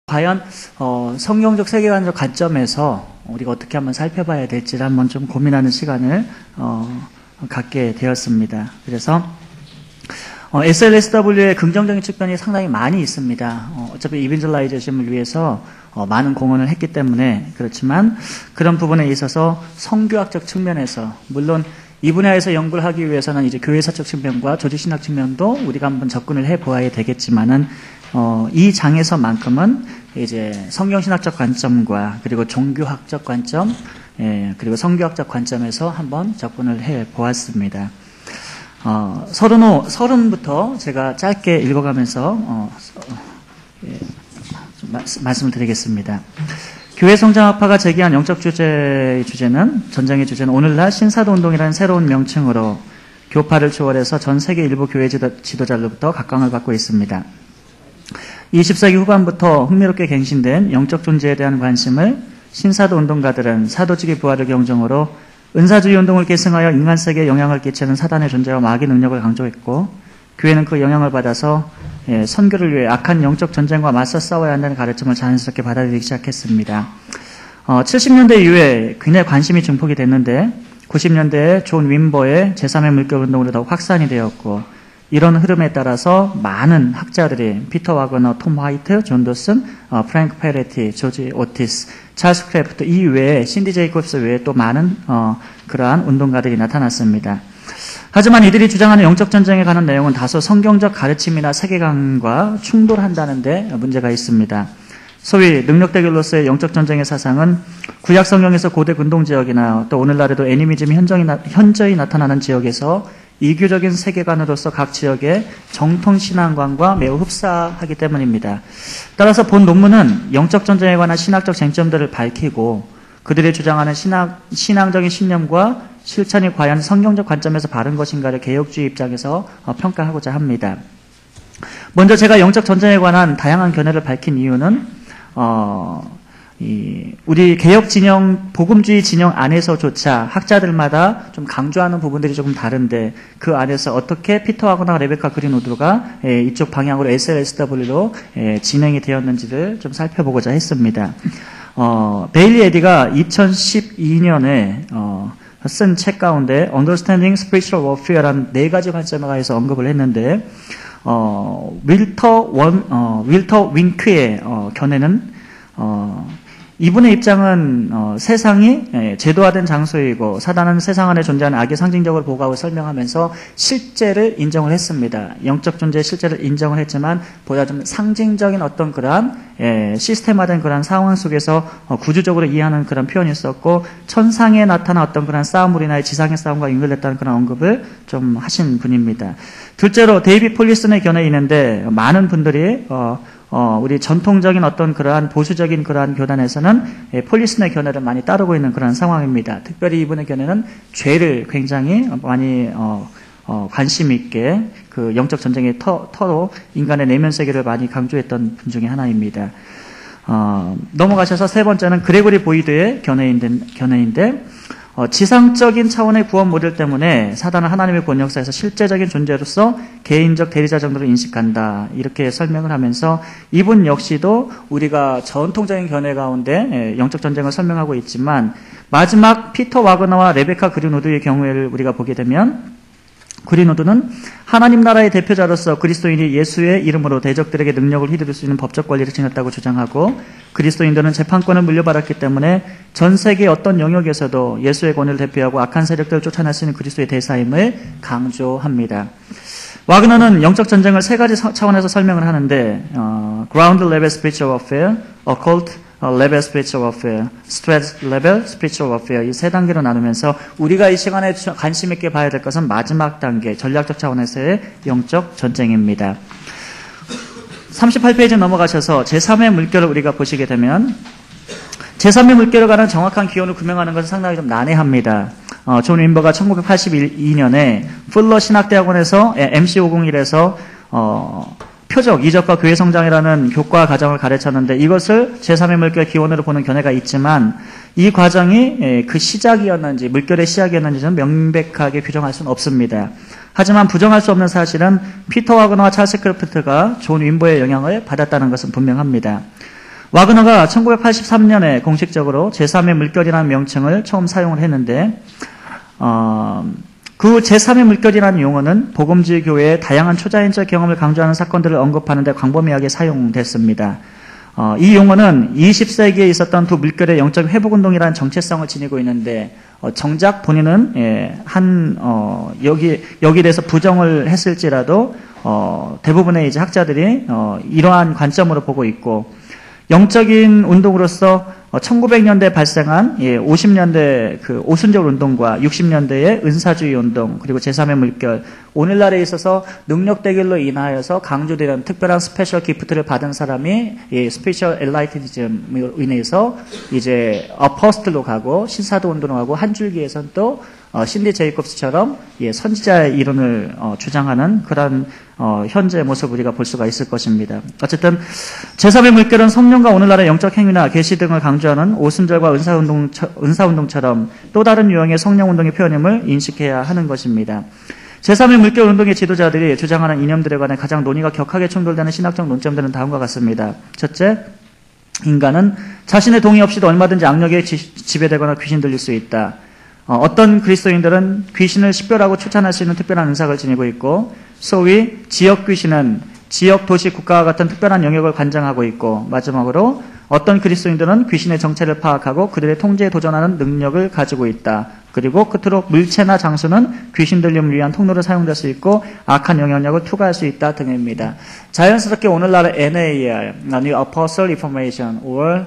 과연 성경적 세계관적 관점에서 우리가 어떻게 한번 살펴봐야 될지를 한번 좀 고민하는 시간을 갖게 되었습니다. 그래서 SLSW의 긍정적인 측면이 상당히 많이 있습니다. 어차피 이벤젤라이제이션을 위해서 많은 공헌을 했기 때문에 그렇지만 그런 부분에 있어서 성교학적 측면에서 물론 이 분야에서 연구를 하기 위해서는 이제 교회사적 측면과 조직신학 측면도 우리가 한번 접근을 해 보아야 되겠지만은 이 장에서만큼은 이제 성경신학적 관점과 그리고 종교학적 관점, 그리고 성교학적 관점에서 한번 접근을 해 보았습니다. 서론부터 제가 짧게 읽어가면서 말씀을 드리겠습니다. 교회 성장학파가 제기한 영적 주제는 전쟁의 주제는 오늘날 신사도운동이라는 새로운 명칭으로 교파를 초월해서 전 세계 일부 교회 지도자로부터 각광을 받고 있습니다. 20세기 후반부터 흥미롭게 갱신된 영적 존재에 대한 관심을 신사도 운동가들은 사도직의 부활을 경종으로 은사주의 운동을 계승하여 인간 세계에 영향을 끼치는 사단의 존재와 마귀 능력을 강조했고, 교회는 그 영향을 받아서 선교를 위해 악한 영적 전쟁과 맞서 싸워야 한다는 가르침을 자연스럽게 받아들이기 시작했습니다. 70년대 이후에 굉장히 관심이 증폭이 됐는데 90년대에 존 윈버의 제3의 물결 운동으로 더욱 확산이 되었고, 이런 흐름에 따라서 많은 학자들이 피터 와그너, 톰 화이트, 존 도슨, 프랭크 페레티, 조지 오티스, 찰스 크래프트 이외에 신디 제이콥스 외에 또 많은 그러한 운동가들이 나타났습니다. 하지만 이들이 주장하는 영적 전쟁에 관한 내용은 다소 성경적 가르침이나 세계관과 충돌한다는 데 문제가 있습니다. 소위 능력대결로서의 영적 전쟁의 사상은 구약 성경에서 고대 근동지역이나 또 오늘날에도 애니미즘이 현저히 나타나는 지역에서 이교적인 세계관으로서 각 지역의 정통신앙관과 매우 흡사하기 때문입니다. 따라서 본 논문은 영적 전쟁에 관한 신학적 쟁점들을 밝히고 그들이 주장하는 신앙적인 신념과 실천이 과연 성경적 관점에서 바른 것인가를 개혁주의 입장에서 평가하고자 합니다. 먼저 제가 영적 전쟁에 관한 다양한 견해를 밝힌 이유는 우리 개혁 진영, 복음주의 진영 안에서조차 학자들마다 좀 강조하는 부분들이 조금 다른데 그 안에서 어떻게 피터 와그너와 레베카 그린우드가 이쪽 방향으로 SLSW로 진행이 되었는지를 좀 살펴보고자 했습니다. 베일리 에디가 2012년에 쓴 책 가운데 Understanding Spiritual Warfare라는 4가지 관점에 관해서 언급을 했는데 윌터 윙크의 견해는 이분의 입장은 세상이 제도화된 장소이고 사단은 세상 안에 존재하는 악의 상징적으로 보고하고 설명하면서 실제를 인정을 했습니다. 영적 존재의 실제를 인정을 했지만 보다 좀 상징적인 어떤 그러한 시스템화된 그러한 상황 속에서 구조적으로 이해하는 그런 표현이 썼고, 천상에 나타난 어떤 그런 싸움으로 인하여 지상의 싸움과 연결됐다는 그런 언급을 좀 하신 분입니다. 둘째로 데이비 폴리슨의 견해가 있는데 많은 분들이 우리 전통적인 어떤 그러한 보수적인 그러한 교단에서는 폴리슨의 견해를 많이 따르고 있는 그런 상황입니다. 특별히 이분의 견해는 죄를 굉장히 많이 관심 있게 그 영적 전쟁의 터로 인간의 내면 세계를 많이 강조했던 분 중에 하나입니다. 넘어가셔서 세 번째는 그레고리 보이드의 견해인데 지상적인 차원의 구원 모델 때문에 사단은 하나님의 구원 역사에서 실제적인 존재로서 개인적 대리자 정도로 인식한다, 이렇게 설명을 하면서 이분 역시도 우리가 전통적인 견해 가운데 영적 전쟁을 설명하고 있지만 마지막 피터 와그너와 레베카 그린우드의 경우를 우리가 보게 되면 그린우드는 하나님 나라의 대표자로서 그리스도인이 예수의 이름으로 대적들에게 능력을 휘두를 수 있는 법적 권리를 지녔다고 주장하고, 그리스도인들은 재판권을 물려받았기 때문에 전 세계의 어떤 영역에서도 예수의 권위를 대표하고 악한 세력들을 쫓아낼 수 있는 그리스도의 대사임을 강조합니다. 와그너는 영적 전쟁을 3가지 차원에서 설명을 하는데 Ground Level Spiritual Warfare, Occult Level Spiritual Warfare, Stress Level Spiritual Warfare, 이 3단계로 나누면서 우리가 이 시간에 관심 있게 봐야 될 것은 마지막 단계, 전략적 차원에서의 영적 전쟁입니다. 38페이지 넘어가셔서 제3의 물결을 우리가 보시게 되면 제3의 물결에 관한 정확한 기원을 규명하는 것은 상당히 좀 난해합니다. 존 윈버가 1982년에 풀러 신학대학원에서 MC501에서 표적, 이적과 교회 성장이라는 교과 과정을 가르쳤는데 이것을 제3의 물결 기원으로 보는 견해가 있지만 이 과정이 그 시작이었는지 물결의 시작이었는지는 명백하게 규정할 수는 없습니다. 하지만 부정할 수 없는 사실은 피터 와그너와 찰스 크래프트가 존 윈버의 영향을 받았다는 것은 분명합니다. 와그너가 1983년에 공식적으로 제3의 물결이라는 명칭을 처음 사용을 했는데 그 제3의 물결이라는 용어는 복음주의 교회의 다양한 초자연적 경험을 강조하는 사건들을 언급하는 데 광범위하게 사용됐습니다. 이 용어는 20세기에 있었던 두 물결의 영적 회복운동이라는 정체성을 지니고 있는데 정작 본인은 여기에 대해서 부정을 했을지라도 대부분의 이제 학자들이 이러한 관점으로 보고 있고 영적인 운동으로서 1900년대에 발생한 50년대 그 오순절 운동과 60년대의 은사주의 운동 그리고 제3의 물결 오늘날에 있어서 능력대결로 인하여서 강조되는 특별한 스페셜 기프트를 받은 사람이 스페셜 엘라이티즘으로 인해서 이제 어퍼스트로 가고 신사도 운동을 하고 한 줄기에서는 또 신디 제이콥스처럼 선지자의 이론을 주장하는 그런 현재의 모습을 우리가 볼 수가 있을 것입니다. 어쨌든 제3의 물결은 성령과 오늘날의 영적 행위나 계시 등을 강조하는 오순절과 은사운동처럼 또 다른 유형의 성령운동의 표현임을 인식해야 하는 것입니다. 제3의 물결 운동의 지도자들이 주장하는 이념들에 관해 가장 논의가 격하게 충돌되는 신학적 논점들은 다음과 같습니다. 첫째, 인간은 자신의 동의 없이도 얼마든지 악력에 지배되거나 귀신 들릴 수 있다. 어떤 그리스도인들은 귀신을 식별하고 추천할 수 있는 특별한 은사를 지니고 있고 소위 지역 귀신은 지역, 도시, 국가와 같은 특별한 영역을 관장하고 있고 마지막으로 어떤 그리스도인들은 귀신의 정체를 파악하고 그들의 통제에 도전하는 능력을 가지고 있다. 그리고 끝으로 물체나 장소는 귀신 들림을 위한 통로로 사용될 수 있고 악한 영향력을 투과할 수 있다 등입니다. 자연스럽게 오늘날의 NAR, New Apostle Reformation, or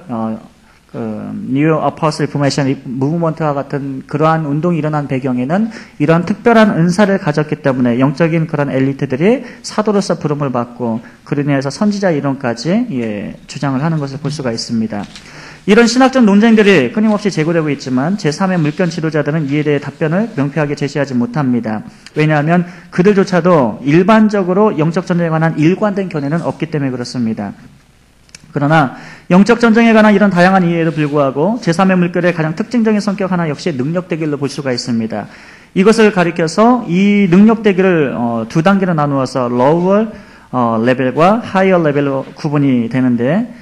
New Apostle Reformation 무브먼트와 같은 그러한 운동이 일어난 배경에는 이러한 특별한 은사를 가졌기 때문에 영적인 그런 엘리트들이 사도로서 부름을 받고 그로 인해서 선지자 이론까지 주장을 하는 것을 볼 수가 있습니다. 이런 신학적 논쟁들이 끊임없이 제기되고 있지만 제3의 물결 지도자들은 이에 대해 답변을 명쾌하게 제시하지 못합니다. 왜냐하면 그들조차도 일반적으로 영적 전쟁에 관한 일관된 견해는 없기 때문에 그렇습니다. 그러나 영적 전쟁에 관한 이런 다양한 이해에도 불구하고 제3의 물결의 가장 특징적인 성격 하나 역시 능력 대결로 볼 수가 있습니다. 이것을 가리켜서 이 능력 대결을 두 단계로 나누어서 lower 레벨과 higher 레벨로 구분이 되는데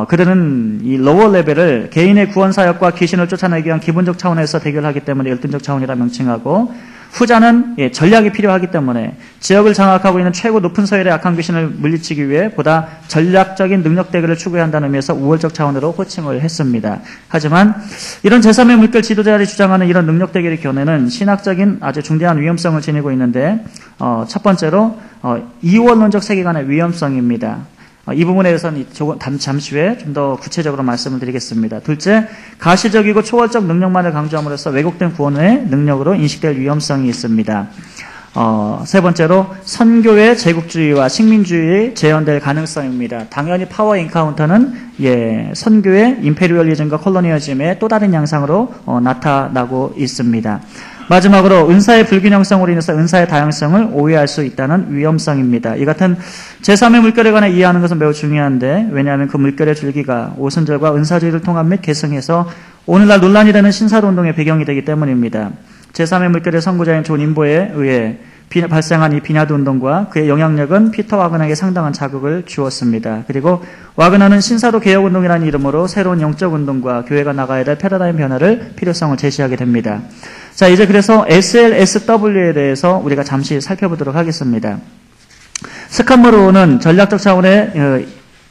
그들은 이 lower 레벨을 개인의 구원 사역과 귀신을 쫓아내기 위한 기본적 차원에서 대결하기 때문에 열등적 차원이라 명칭하고 후자는 전략이 필요하기 때문에 지역을 장악하고 있는 최고 높은 서열의 악한 귀신을 물리치기 위해 보다 전략적인 능력 대결을 추구해야 한다는 의미에서 우월적 차원으로 호칭을 했습니다. 하지만 이런 제3의 물결 지도자들이 주장하는 이런 능력 대결의 견해는 신학적인 아주 중대한 위험성을 지니고 있는데 첫 번째로 이원론적 세계관의 위험성입니다. 이 부분에 대해서는 잠시 후에 좀 더 구체적으로 말씀을 드리겠습니다. 둘째, 가시적이고 초월적 능력만을 강조함으로써 왜곡된 구원의 능력으로 인식될 위험성이 있습니다. 세 번째로 선교의 제국주의와 식민주의에 재현될 가능성입니다. 당연히 파워 인카운터는 선교의 임페리얼리즘과 콜로니얼즘의 또 다른 양상으로 나타나고 있습니다. 마지막으로 은사의 불균형성으로 인해서 은사의 다양성을 오해할 수 있다는 위험성입니다. 이 같은 제3의 물결에 관해 이해하는 것은 매우 중요한데 왜냐하면 그 물결의 줄기가 오순절과 은사주의를 통합 및 계승해서 오늘날 논란이 되는 신사도운동의 배경이 되기 때문입니다. 제3의 물결의 선구자인 존 인보에 의해 발생한 이 비냐드 운동과 그의 영향력은 피터 와그너에게 상당한 자극을 주었습니다. 그리고 와그너는 신사도 개혁운동이라는 이름으로 새로운 영적 운동과 교회가 나가야 될 패러다임 변화를 필요성을 제시하게 됩니다. 자, 이제 그래서 SLSW에 대해서 우리가 잠시 살펴보도록 하겠습니다. 스칸머로는 전략적 차원의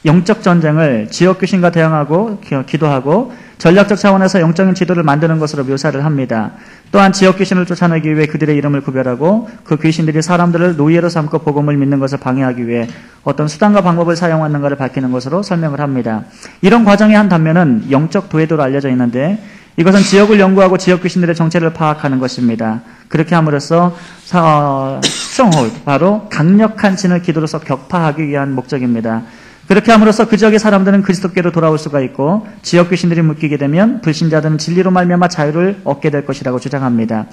영적 전쟁을 지역 귀신과 대항하고 기도하고 전략적 차원에서 영적인 지도를 만드는 것으로 묘사를 합니다. 또한 지역 귀신을 쫓아내기 위해 그들의 이름을 구별하고 그 귀신들이 사람들을 노예로 삼고 복음을 믿는 것을 방해하기 위해 어떤 수단과 방법을 사용하는가를 밝히는 것으로 설명을 합니다. 이런 과정의 한 단면은 영적 도회도로 알려져 있는데 이것은 지역을 연구하고 지역 귀신들의 정체를 파악하는 것입니다. 그렇게 함으로써 스트롱홀드, 바로 강력한 진을 기도로서 격파하기 위한 목적입니다. 그렇게 함으로써 그 지역의 사람들은 그리스도께로 돌아올 수가 있고 지역 귀신들이 묶이게 되면 불신자들은 진리로 말미암아 자유를 얻게 될 것이라고 주장합니다.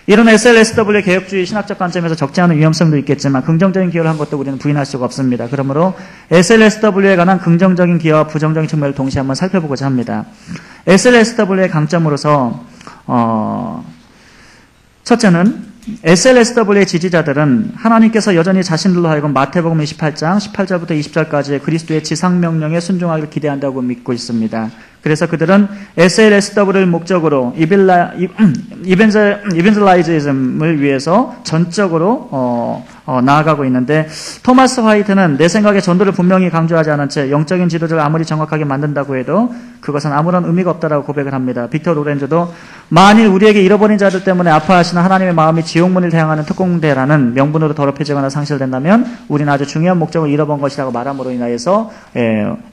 이런 SLSW의 개혁주의 신학적 관점에서 적지 않은 위험성도 있겠지만 긍정적인 기여를 한 것도 우리는 부인할 수가 없습니다. 그러므로 SLSW에 관한 긍정적인 기여와 부정적인 측면을 동시에 한번 살펴보고자 합니다. SLSW의 강점으로서 첫째는 SLSW의 지지자들은 하나님께서 여전히 자신들로 하여금 마태복음 28장 18절부터 20절까지의 그리스도의 지상명령에 순종하기를 기대한다고 믿고 있습니다. 그래서 그들은 SLSW를 목적으로 이벤젤라이즘을 위해서 전적으로 나아가고 있는데, 토마스 화이트는 내 생각에 전도를 분명히 강조하지 않은 채 영적인 지도자를 아무리 정확하게 만든다고 해도 그것은 아무런 의미가 없다라고 고백을 합니다. 빅터 로렌조도 만일 우리에게 잃어버린 자들 때문에 아파하시는 하나님의 마음이 지옥문을 향하는 특공대라는 명분으로 더럽혀지거나 상실된다면 우리는 아주 중요한 목적을 잃어본 것이라고 말함으로 인하여서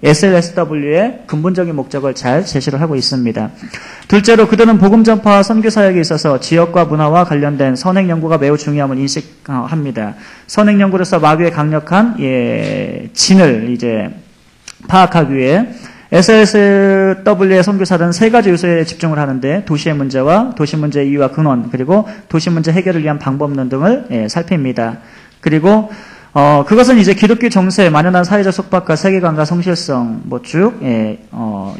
SLSW의 근본적인 목적을 잘 제시를 하고 있습니다. 둘째로 그들은 복음 전파와 선교 사역에 있어서 지역과 문화와 관련된 선행 연구가 매우 중요함을 인식합니다. 선행 연구로서 마귀의 강력한 진을 이제 파악하기 위해 SLSW의 선교사들은 세 가지 요소에 집중을 하는데, 도시의 문제와 도시 문제의 이유와 근원, 그리고 도시 문제 해결을 위한 방법론 등을 살핍니다. 그리고 그것은 이제 기독교 정세에 만연한 사회적 속박과 세계관과 성실성,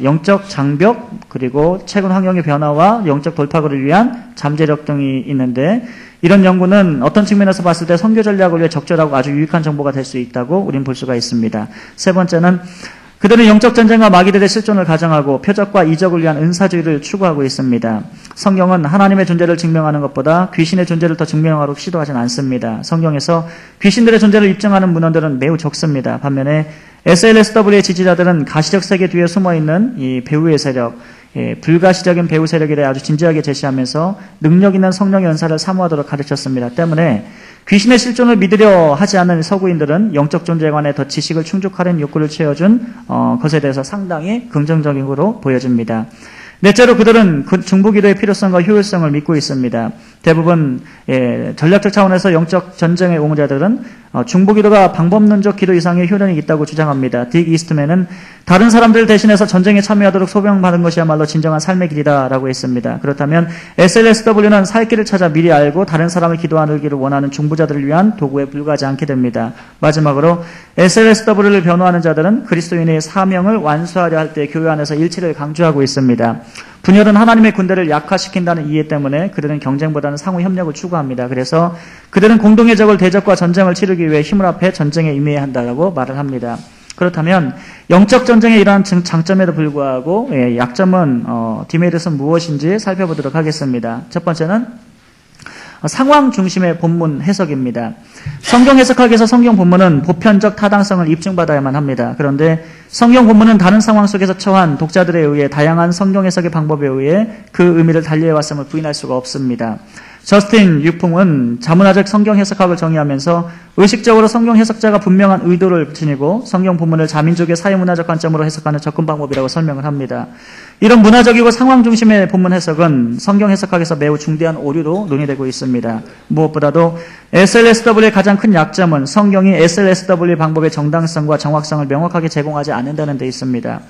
영적 장벽, 그리고 최근 환경의 변화와 영적 돌파구를 위한 잠재력 등이 있는데, 이런 연구는 어떤 측면에서 봤을 때 선교 전략을 위해 적절하고 아주 유익한 정보가 될 수 있다고 우리는 볼 수가 있습니다. 세 번째는 그들은 영적 전쟁과 마귀들의 실존을 가정하고 표적과 이적을 위한 은사주의를 추구하고 있습니다. 성경은 하나님의 존재를 증명하는 것보다 귀신의 존재를 더 증명하려고 시도하진 않습니다. 성경에서 귀신들의 존재를 입증하는 문헌들은 매우 적습니다. 반면에 SLSW의 지지자들은 가시적 세계 뒤에 숨어있는 이 배후의 세력, 불가시적인 배후 세력에 대해 아주 진지하게 제시하면서 능력 있는 성령의 은사를 사모하도록 가르쳤습니다. 때문에 귀신의 실존을 믿으려 하지 않는 서구인들은 영적 존재에 관해 더 지식을 충족하려는 욕구를 채워준 것에 대해서 상당히 긍정적으로 보여집니다. 넷째로 그들은 중보기도의 필요성과 효율성을 믿고 있습니다. 대부분 전략적 차원에서 영적 전쟁의 옹호자들은 중보기도가 방법론적 기도 이상의 효력이 있다고 주장합니다. 딕 이스트맨은 다른 사람들 대신해서 전쟁에 참여하도록 소명받은 것이야말로 진정한 삶의 길이다라고 했습니다. 그렇다면 SLSW는 살 길을 찾아 미리 알고 다른 사람을 기도하기를 원하는 중보자들을 위한 도구에 불과하지 않게 됩니다. 마지막으로 SLSW를 변호하는 자들은 그리스도인의 사명을 완수하려 할 때 교회 안에서 일치를 강조하고 있습니다. 분열은 하나님의 군대를 약화시킨다는 이해 때문에 그들은 경쟁보다는 상호 협력을 추구합니다. 그래서 그들은 공동의 적을 대적과 전쟁을 치르기 위해 힘을 합해 전쟁에 임해야 한다고 말을 합니다. 그렇다면 영적 전쟁에 이러한 장점에도 불구하고 약점은 디메리트는 무엇인지 살펴보도록 하겠습니다. 첫 번째는 상황 중심의 본문 해석입니다. 성경 해석학에서 성경 본문은 보편적 타당성을 입증받아야만 합니다. 그런데 성경 본문은 다른 상황 속에서 처한 독자들에 의해 다양한 성경 해석의 방법에 의해 그 의미를 달리해왔음을 부인할 수가 없습니다. 저스틴 유풍은 자문화적 성경 해석학을 정의하면서 의식적으로 성경 해석자가 분명한 의도를 지니고 성경 본문을 자민족의 사회문화적 관점으로 해석하는 접근 방법이라고 설명을 합니다. 이런 문화적이고 상황 중심의 본문 해석은 성경 해석학에서 매우 중대한 오류로 논의되고 있습니다. 무엇보다도 SLSW의 가장 큰 약점은 성경이 SLSW 방법의 정당성과 정확성을 명확하게 제공하지 않는다는 데 있습니다.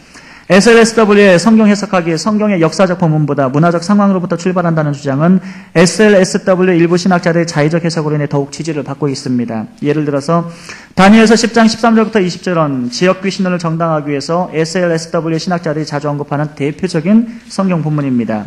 SLSW의 성경 해석학이 성경의 역사적 본문보다 문화적 상황으로부터 출발한다는 주장은 SLSW 일부 신학자들의 자의적 해석으로 인해 더욱 지지를 받고 있습니다. 예를 들어서 다니엘서 10장 13절부터 20절은 지역 귀신론을 정당하기 위해서 SLSW 신학자들이 자주 언급하는 대표적인 성경 본문입니다.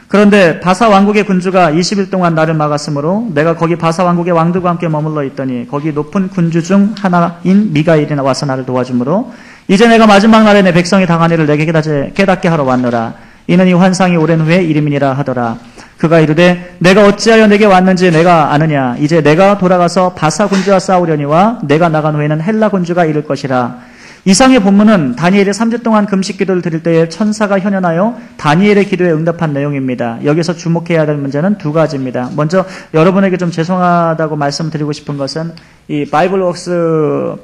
그런데 바사 왕국의 군주가 20일 동안 나를 막았으므로 내가 거기 바사 왕국의 왕들과 함께 머물러 있더니 거기 높은 군주 중 하나인 미가엘이 와서 나를 도와주므로 이제 내가 마지막 날에 내 백성이 당한 일을 내게 깨닫게 하러 왔노라. 이는 이 환상이 오랜 후에 이름이니라 하더라. 그가 이르되 내가 어찌하여 내게 왔는지 내가 아느냐. 이제 내가 돌아가서 바사 군주와 싸우려니와 내가 나간 후에는 헬라 군주가 이를 것이라. 이상의 본문은 다니엘이 3주 동안 금식 기도를 드릴 때에 천사가 현현하여 다니엘의 기도에 응답한 내용입니다. 여기서 주목해야 될 문제는 두 가지입니다. 먼저 여러분에게 좀 죄송하다고 말씀드리고 싶은 것은 이 바이블웍스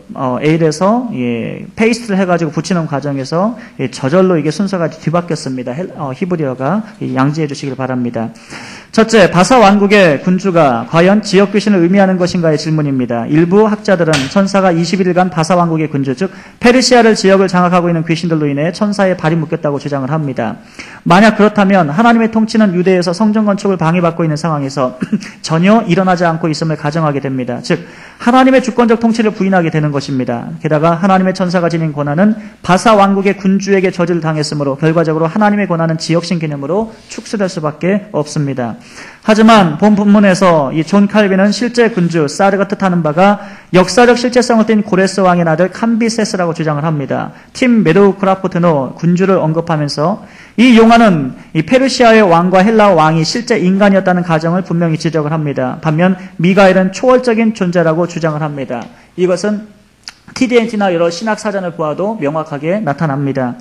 에일에서 페이스트를 해가지고 붙이는 과정에서 저절로 이게 순서가 뒤바뀌었습니다. 히브리어가 양지해 주시길 바랍니다. 첫째, 바사 왕국의 군주가 과연 지역 귀신을 의미하는 것인가의 질문입니다. 일부 학자들은 천사가 21일간 바사 왕국의 군주, 즉 페르시아를 지역을 장악하고 있는 귀신들로 인해 천사의 발이 묶였다고 주장을 합니다. 만약 그렇다면 하나님의 통치는 유대에서 성전 건축을 방해받고 있는 상황에서 전혀 일어나지 않고 있음을 가정하게 됩니다. 즉 하나님의 주권적 통치를 부인하게 되는 것입니다. 게다가 하나님의 천사가 지닌 권한은 바사 왕국의 군주에게 저지를 당했으므로 결과적으로 하나님의 권한은 지역신 개념으로 축소될 수밖에 없습니다. 하지만 본 본문에서 이 존 칼빈은 실제 군주 사르가 뜻하는 바가 역사적 실제성을 띤 고레스 왕의 아들 캄비세스라고 주장을 합니다. 팀 메도우크라포트노 군주를 언급하면서 이 용어는 이 페르시아의 왕과 헬라 왕이 실제 인간이었다는 가정을 분명히 지적을 합니다. 반면 미가엘은 초월적인 존재라고 주장을 합니다. 이것은 TDNT나 여러 신학 사전을 보아도 명확하게 나타납니다.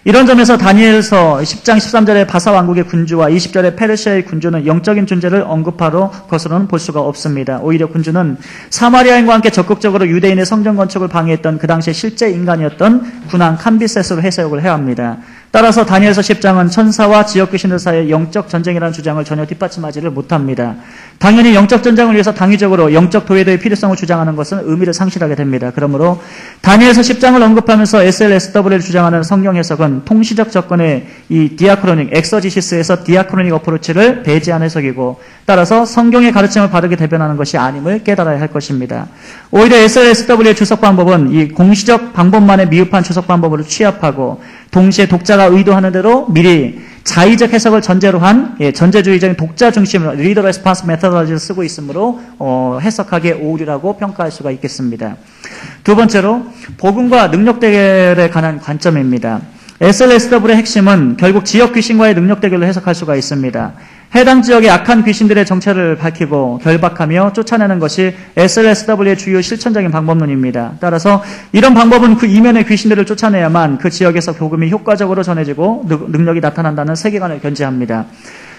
이런 점에서 다니엘서 10장 13절의 바사 왕국의 군주와 20절의 페르시아의 군주는 영적인 존재를 언급하러 것으로는 볼 수가 없습니다. 오히려 군주는 사마리아인과 함께 적극적으로 유대인의 성전 건축을 방해했던 그 당시의 실제 인간이었던 군왕 캄비세스로 해석을 해야 합니다. 따라서 다니엘서 10장은 천사와 지역 귀신들 사이의 영적 전쟁이라는 주장을 전혀 뒷받침하지를 못합니다. 당연히 영적 전쟁을 위해서 당위적으로 영적 도회도의 필요성을 주장하는 것은 의미를 상실하게 됩니다. 그러므로 다니엘서 10장을 언급하면서 SLSW를 주장하는 성경 해석은 통시적 접근의 이 디아크로닉, 엑서지시스에서 디아크로닉 어프로치를 배제한 해석이고 따라서 성경의 가르침을 바르게 대변하는 것이 아님을 깨달아야 할 것입니다. 오히려 SLSW의 주석 방법은 이 공시적 방법만의 미흡한 주석 방법으로 취합하고 동시에 독자가 의도하는 대로 미리 자의적 해석을 전제로 한 전제주의적인 독자 중심으로 리더 레스폰스 메서더지를 쓰고 있으므로 해석하기에 오류라고 평가할 수가 있겠습니다. 두 번째로 복음과 능력 대결에 관한 관점입니다. SLSW의 핵심은 결국 지역 귀신과의 능력 대결로 해석할 수가 있습니다. 해당 지역의 악한 귀신들의 정체를 밝히고 결박하며 쫓아내는 것이 SLSW의 주요 실천적인 방법론입니다. 따라서 이런 방법은 그 이면의 귀신들을 쫓아내야만 그 지역에서 복음이 효과적으로 전해지고 능력이 나타난다는 세계관을 견지합니다.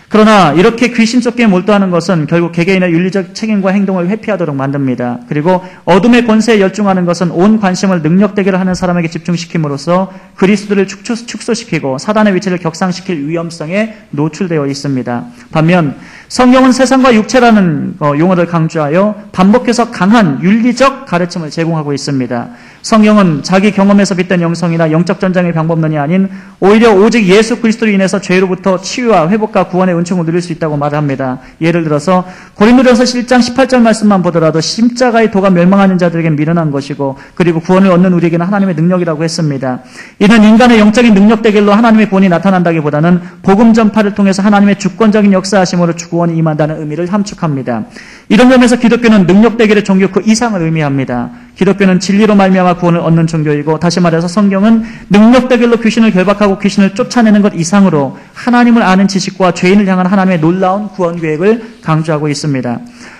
그러나 이렇게 귀신 쫓기에 몰두하는 것은 결국 개개인의 윤리적 책임과 행동을 회피하도록 만듭니다. 그리고 어둠의 권세에 열중하는 것은 온 관심을 능력 대결을 하는 사람에게 집중시킴으로써 그리스도를 축소시키고 사단의 위치를 격상시킬 위험성에 노출되어 있습니다. 반면 성경은 세상과 육체라는 용어를 강조하여 반복해서 강한 윤리적 가르침을 제공하고 있습니다. 성경은 자기 경험에서 빗댄 영성이나 영적 전쟁의 방법론이 아닌 오히려 오직 예수 그리스도로 인해서 죄로부터 치유와 회복과 구원의 은총을 누릴 수 있다고 말합니다. 예를 들어서 고린도전서 1장 18절 말씀만 보더라도 십자가의 도가 멸망하는 자들에게 미련한 것이고 그리고 구원을 얻는 우리에게는 하나님의 능력이라고 했습니다. 이는 인간의 영적인 능력 대결로 하나님의 구원이 나타난다기보다는 복음 전파를 통해서 하나님의 주권적인 역사하심으로 구원이 임한다는 의미를 함축합니다. 이런 점에서 기독교는 능력 대결의 종교 그 이상을 의미합니다. 기독교는 진리로 말미암아 구원을 얻는 종교이고 다시 말해서 성경은 능력 대결로 귀신을 결박하고 귀신을 쫓아내는 것 이상으로 하나님을 아는 지식과 죄인을 향한 하나님의 놀라운 구원 계획을 강조하고 있습니다.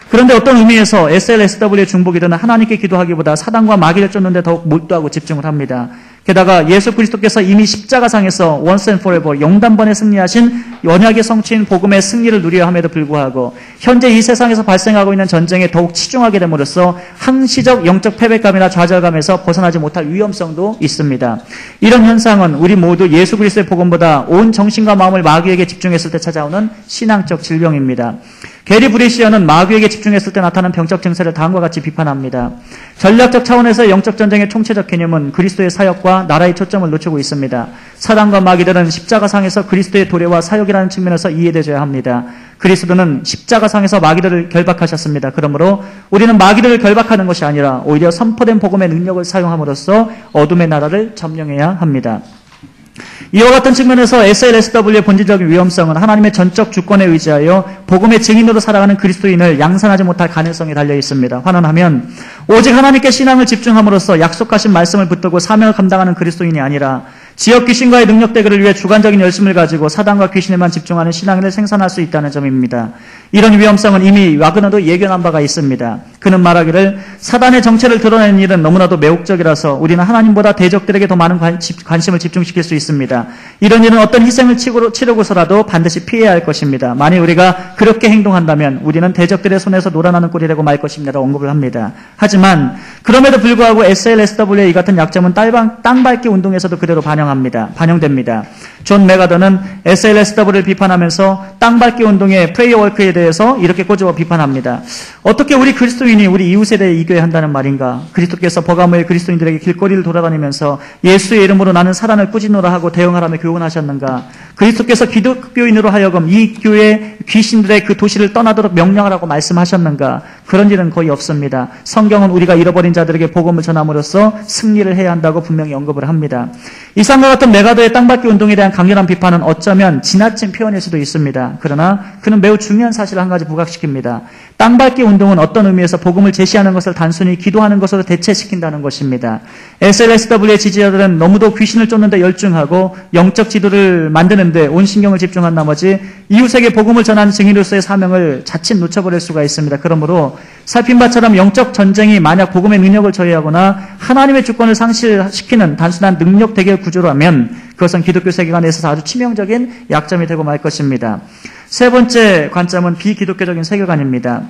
그런데 어떤 의미에서 SLSW의 중보기도는 하나님께 기도하기보다 사단과 마귀를 쫓는 데 더욱 몰두하고 집중을 합니다. 게다가 예수 그리스도께서 이미 십자가상에서 once and forever 영단번에 승리하신 언약의 성취인 복음의 승리를 누리려 함에도 불구하고 현재 이 세상에서 발생하고 있는 전쟁에 더욱 치중하게 됨으로써 항시적 영적 패배감이나 좌절감에서 벗어나지 못할 위험성도 있습니다. 이런 현상은 우리 모두 예수 그리스도의 복음보다 온 정신과 마음을 마귀에게 집중했을 때 찾아오는 신앙적 질병입니다. 게리 브리시어는 마귀에게 집중했을 때 나타나는 병적 증세를 다음과 같이 비판합니다. 전략적 차원에서 영적 전쟁의 총체적 개념은 그리스도의 사역과 나라의 초점을 놓치고 있습니다. 사단과 마귀들은 십자가상에서 그리스도의 도래와 사역이라는 측면에서 이해되어야 합니다. 그리스도는 십자가상에서 마귀들을 결박하셨습니다. 그러므로 우리는 마귀들을 결박하는 것이 아니라 오히려 선포된 복음의 능력을 사용함으로써 어둠의 나라를 점령해야 합니다. 이와 같은 측면에서 SLSW의 본질적인 위험성은 하나님의 전적 주권에 의지하여 복음의 증인으로 살아가는 그리스도인을 양산하지 못할 가능성이 달려 있습니다. 환원하면 오직 하나님께 신앙을 집중함으로써 약속하신 말씀을 붙들고 사명을 감당하는 그리스도인이 아니라 지역 귀신과의 능력 대결을 위해 주관적인 열심을 가지고 사단과 귀신에만 집중하는 신앙을 생산할 수 있다는 점입니다. 이런 위험성은 이미 와그너도 예견한 바가 있습니다. 그는 말하기를 사단의 정체를 드러내는 일은 너무나도 매혹적이라서 우리는 하나님보다 대적들에게 더 많은 관심을 집중시킬 수 있습니다. 이런 일은 어떤 희생을 치르고서라도 반드시 피해야 할 것입니다. 만일 우리가 그렇게 행동한다면 우리는 대적들의 손에서 놀아나는 꼴이 되고 말 것입니다라고 언급을 합니다. 하지만 그럼에도 불구하고 SLSW의 이 같은 약점은 땅밟기 운동에서도 그대로 반영됩니다. 존 메가더는 SLSW를 비판하면서 땅밟기 운동의 프레이어 월크에 대해서 이렇게 꼬집어 비판합니다. 어떻게 우리 그리스도인이 우리 이웃에 대해 이겨야 한다는 말인가? 그리스도께서 버가모의 그리스도인들에게 길거리를 돌아다니면서 예수의 이름으로 나는 사단을 꾸짖노라 하고 대응하라며 교훈하셨는가? 그리스도께서 기독교인으로 하여금 이 교회 귀신들의 그 도시를 떠나도록 명령하라고 말씀하셨는가? 그런 일은 거의 없습니다. 성경은 우리가 잃어버린 자들에게 복음을 전함으로써 승리를 해야 한다고 분명히 언급을 합니다. 이상 이상과 같은 메가더의 땅밟기 운동에 대한 강렬한 비판은 어쩌면 지나친 표현일 수도 있습니다. 그러나 그는 매우 중요한 사실을 한 가지 부각시킵니다. 땅밟기 운동은 어떤 의미에서 복음을 제시하는 것을 단순히 기도하는 것으로 대체시킨다는 것입니다. SLSW의 지지자들은 너무도 귀신을 쫓는 데 열중하고 영적 지도를 만드는 데 온 신경을 집중한 나머지 이웃에게 복음을 전하는 증인으로서의 사명을 자칫 놓쳐버릴 수가 있습니다. 그러므로 살핀 바처럼 영적 전쟁이 만약 복음의 능력을 저해하거나 하나님의 주권을 상실시키는 단순한 능력 대결 구조라면 그것은 기독교 세계관에 있어서 아주 치명적인 약점이 되고 말 것입니다. 세 번째 관점은 비기독교적인 세계관입니다.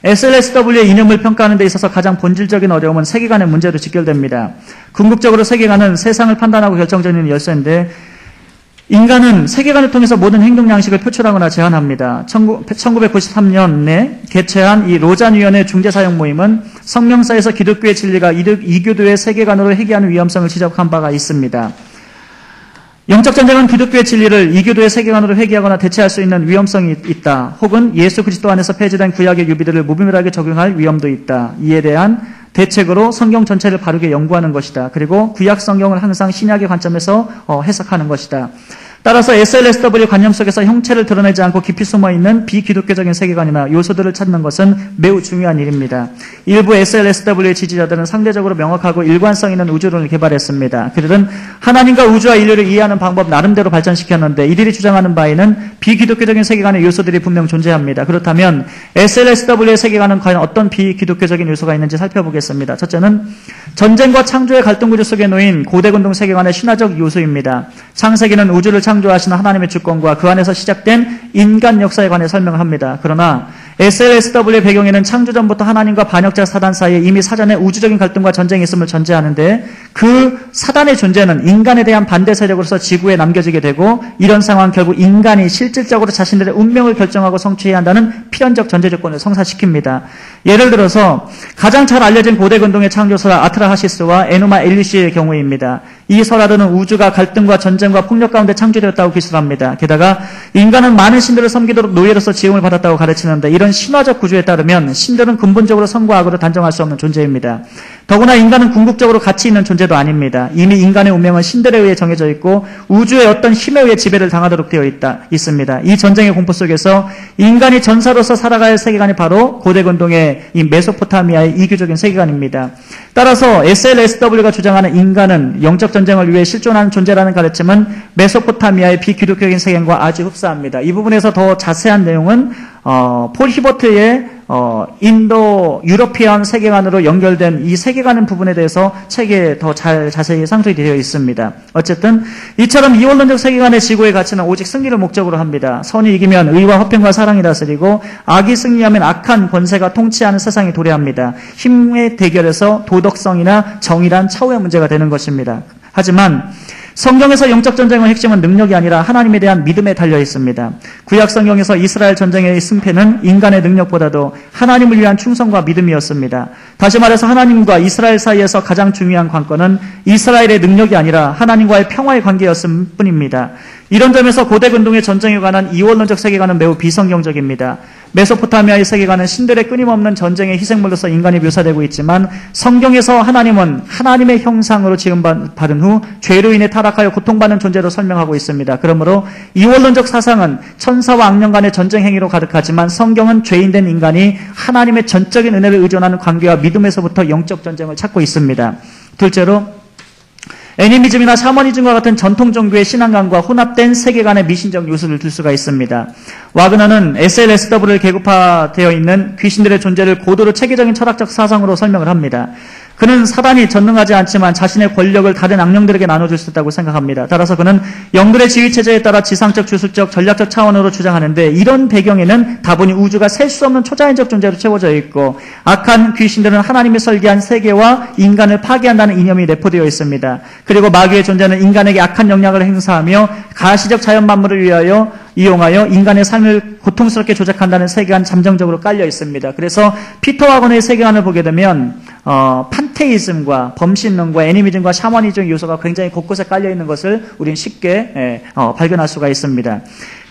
SLSW의 이념을 평가하는 데 있어서 가장 본질적인 어려움은 세계관의 문제로 직결됩니다. 궁극적으로 세계관은 세상을 판단하고 결정짓는 열쇠인데 인간은 세계관을 통해서 모든 행동 양식을 표출하거나 제한합니다. 1993년에 개최한 이 로잔위원회 중재사역 모임은 성명사에서 기독교의 진리가 이교도의 세계관으로 회귀하는 위험성을 지적한 바가 있습니다. 영적 전쟁은 기독교의 진리를 이교도의 세계관으로 회귀하거나 대체할 수 있는 위험성이 있다. 혹은 예수 그리스도 안에서 폐지된 구약의 유비들을 무분별하게 적용할 위험도 있다. 이에 대한 대책으로 성경 전체를 바르게 연구하는 것이다. 그리고 구약 성경을 항상 신약의 관점에서 해석하는 것이다. 따라서 SLSW 관념 속에서 형체를 드러내지 않고 깊이 숨어있는 비기독교적인 세계관이나 요소들을 찾는 것은 매우 중요한 일입니다. 일부 SLSW의 지지자들은 상대적으로 명확하고 일관성 있는 우주론을 개발했습니다. 그들은 하나님과 우주와 인류를 이해하는 방법 나름대로 발전시켰는데 이들이 주장하는 바에는 비기독교적인 세계관의 요소들이 분명 존재합니다. 그렇다면 SLSW의 세계관은 과연 어떤 비기독교적인 요소가 있는지 살펴보겠습니다. 첫째는 전쟁과 창조의 갈등 구조 속에 놓인 고대근동 세계관의 신화적 요소입니다. 창세기는 우주를 창조하신 하나님의 주권과 그 안에서 시작된 인간 역사에 관해 설명을 합니다. 그러나 SLSW의 배경에는 창조 전부터 하나님과 반역자 사단 사이에 이미 사전에 우주적인 갈등과 전쟁이 있음을 전제하는데 그 사단의 존재는 인간에 대한 반대 세력으로서 지구에 남겨지게 되고 이런 상황 결국 인간이 실질적으로 자신들의 운명을 결정하고 성취해야 한다는 필연적 전제 조건을 성사시킵니다. 예를 들어서 가장 잘 알려진 고대 근동의 창조설화 아트라하시스와 에누마 엘리시의 경우입니다. 이 설화들은 우주가 갈등과 전쟁과 폭력 가운데 창조되었다고 기술합니다. 게다가 인간은 많은 신들을 섬기도록 노예로서 지음을 받았다고 가르치는데 이런 신화적 구조에 따르면 신들은 근본적으로 선과 악으로 단정할 수 없는 존재입니다. 더구나 인간은 궁극적으로 가치 있는 존재도 아닙니다. 이미 인간의 운명은 신들에 의해 정해져 있고 우주의 어떤 힘에 의해 지배를 당하도록 되어 있습니다. 이 전쟁의 공포 속에서 인간이 전사로서 살아갈 세계관이 바로 고대 근동의 이 메소포타미아의 이교적인 세계관입니다. 따라서 SLSW가 주장하는 인간은 영적 전쟁을 위해 실존하는 존재라는 가르침은 메소포타미아의 비기독교적인 세계관과 아주 흡사합니다. 이 부분에서 더 자세한 내용은 폴 히버트의 인도 유러피안 세계관으로 연결된 이 세계관 부분에 대해서 책에 더 자세히 상술이 되어 있습니다. 어쨌든 이처럼 이원론적 세계관의 지구의 가치는 오직 승리를 목적으로 합니다. 선이 이기면 의와 화평과 사랑이 다스리고 악이 승리하면 악한 권세가 통치하는 세상이 도래합니다. 힘의 대결에서 도덕성이나 정의란 차후의 문제가 되는 것입니다. 하지만 성경에서 영적 전쟁의 핵심은 능력이 아니라 하나님에 대한 믿음에 달려 있습니다. 구약 성경에서 이스라엘 전쟁의 승패는 인간의 능력보다도 하나님을 위한 충성과 믿음이었습니다. 다시 말해서 하나님과 이스라엘 사이에서 가장 중요한 관건은 이스라엘의 능력이 아니라 하나님과의 평화의 관계였을 뿐입니다. 이런 점에서 고대 근동의 전쟁에 관한 이원론적 세계관은 매우 비성경적입니다. 메소포타미아의 세계관은 신들의 끊임없는 전쟁의 희생물로서 인간이 묘사되고 있지만 성경에서 하나님은 하나님의 형상으로 지음받은 후 죄로 인해 타락하여 고통받는 존재로 설명하고 있습니다. 그러므로 이원론적 사상은 천사와 악령 간의 전쟁 행위로 가득하지만 성경은 죄인된 인간이 하나님의 전적인 은혜를 의존하는 관계와 믿음에서부터 영적 전쟁을 찾고 있습니다. 둘째로 애니미즘이나 샤머니즘과 같은 전통 종교의 신앙관과 혼합된 세계관의 미신적 요소를 둘 수가 있습니다. 와그너는 SLSW를 계급화되어 있는 귀신들의 존재를 고도로 체계적인 철학적 사상으로 설명을 합니다. 그는 사단이 전능하지 않지만 자신의 권력을 다른 악령들에게 나눠줄 수 있다고 생각합니다. 따라서 그는 영들의 지휘체제에 따라 지상적, 주술적, 전략적 차원으로 주장하는데 이런 배경에는 다분히 우주가 셀 수 없는 초자연적 존재로 채워져 있고 악한 귀신들은 하나님이 설계한 세계와 인간을 파괴한다는 이념이 내포되어 있습니다. 그리고 마귀의 존재는 인간에게 악한 영향을 행사하며 가시적 자연 만물을 이용하여 인간의 삶을 고통스럽게 조작한다는 세계관 잠정적으로 깔려 있습니다. 그래서 피터 와거너의 세계관을 보게 되면 판테이즘과 범신론과 애니미즘과 샤머니즘 요소가 굉장히 곳곳에 깔려 있는 것을 우리는 쉽게 발견할 수가 있습니다.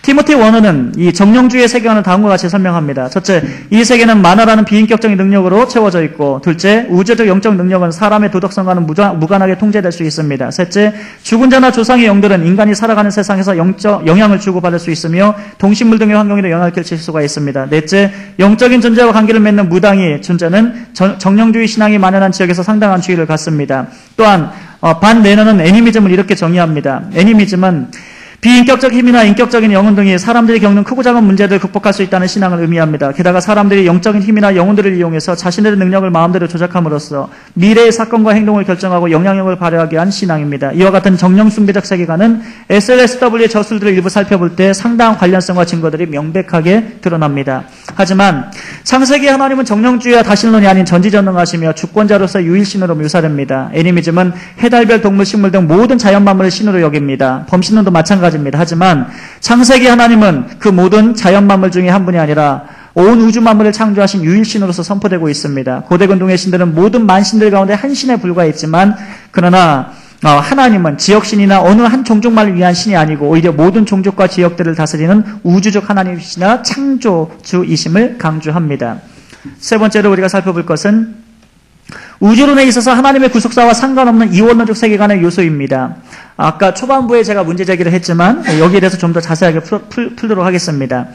티모티 워너는 이 정령주의 세계관을 다음과 같이 설명합니다. 첫째, 이 세계는 만화라는 비인격적인 능력으로 채워져 있고, 둘째, 우주적 영적 능력은 사람의 도덕성과는 무관하게 통제될 수 있습니다. 셋째, 죽은 자나 조상의 영들은 인간이 살아가는 세상에서 영적 영향을 주고받을 수 있으며 동식물 등의 환경에도 영향을 끼칠 수가 있습니다. 넷째, 영적인 존재와 관계를 맺는 무당의 존재는 정령주의 신앙이 만연한 지역에서 상당한 주의를 갖습니다. 또한 반내너는 애니미즘을 이렇게 정의합니다. 애니미즘은 비인격적 힘이나 인격적인 영혼 등이 사람들이 겪는 크고 작은 문제들을 극복할 수 있다는 신앙을 의미합니다. 게다가 사람들이 영적인 힘이나 영혼들을 이용해서 자신들의 능력을 마음대로 조작함으로써 미래의 사건과 행동을 결정하고 영향력을 발휘하게 한 신앙입니다. 이와 같은 정령숭배적 세계관은 SLSW의 저술들을 일부 살펴볼 때 상당한 관련성과 증거들이 명백하게 드러납니다. 하지만 창세기 하나님은 정령주의와 다신론이 아닌 전지전능하시며 주권자로서 유일신으로 묘사됩니다. 애니미즘은 해달별 동물, 식물 등 모든 자연 만물을 신으로 여깁니다. 범신론도 마찬가지입니다. 하지만 창세기 하나님은 그 모든 자연 만물 중에 한 분이 아니라 온 우주 만물을 창조하신 유일신으로서 선포되고 있습니다. 고대 근동의 신들은 모든 만신들 가운데 한 신에 불과했지만 그러나 하나님은 지역신이나 어느 한 종족만을 위한 신이 아니고 오히려 모든 종족과 지역들을 다스리는 우주적 하나님이시나 창조주이심을 강조합니다. 세 번째로 우리가 살펴볼 것은 우주론에 있어서 하나님의 구속사와 상관없는 이원론적 세계관의 요소입니다. 아까 초반부에 제가 문제 제기를 했지만 여기에 대해서 좀 더 자세하게 풀도록 하겠습니다.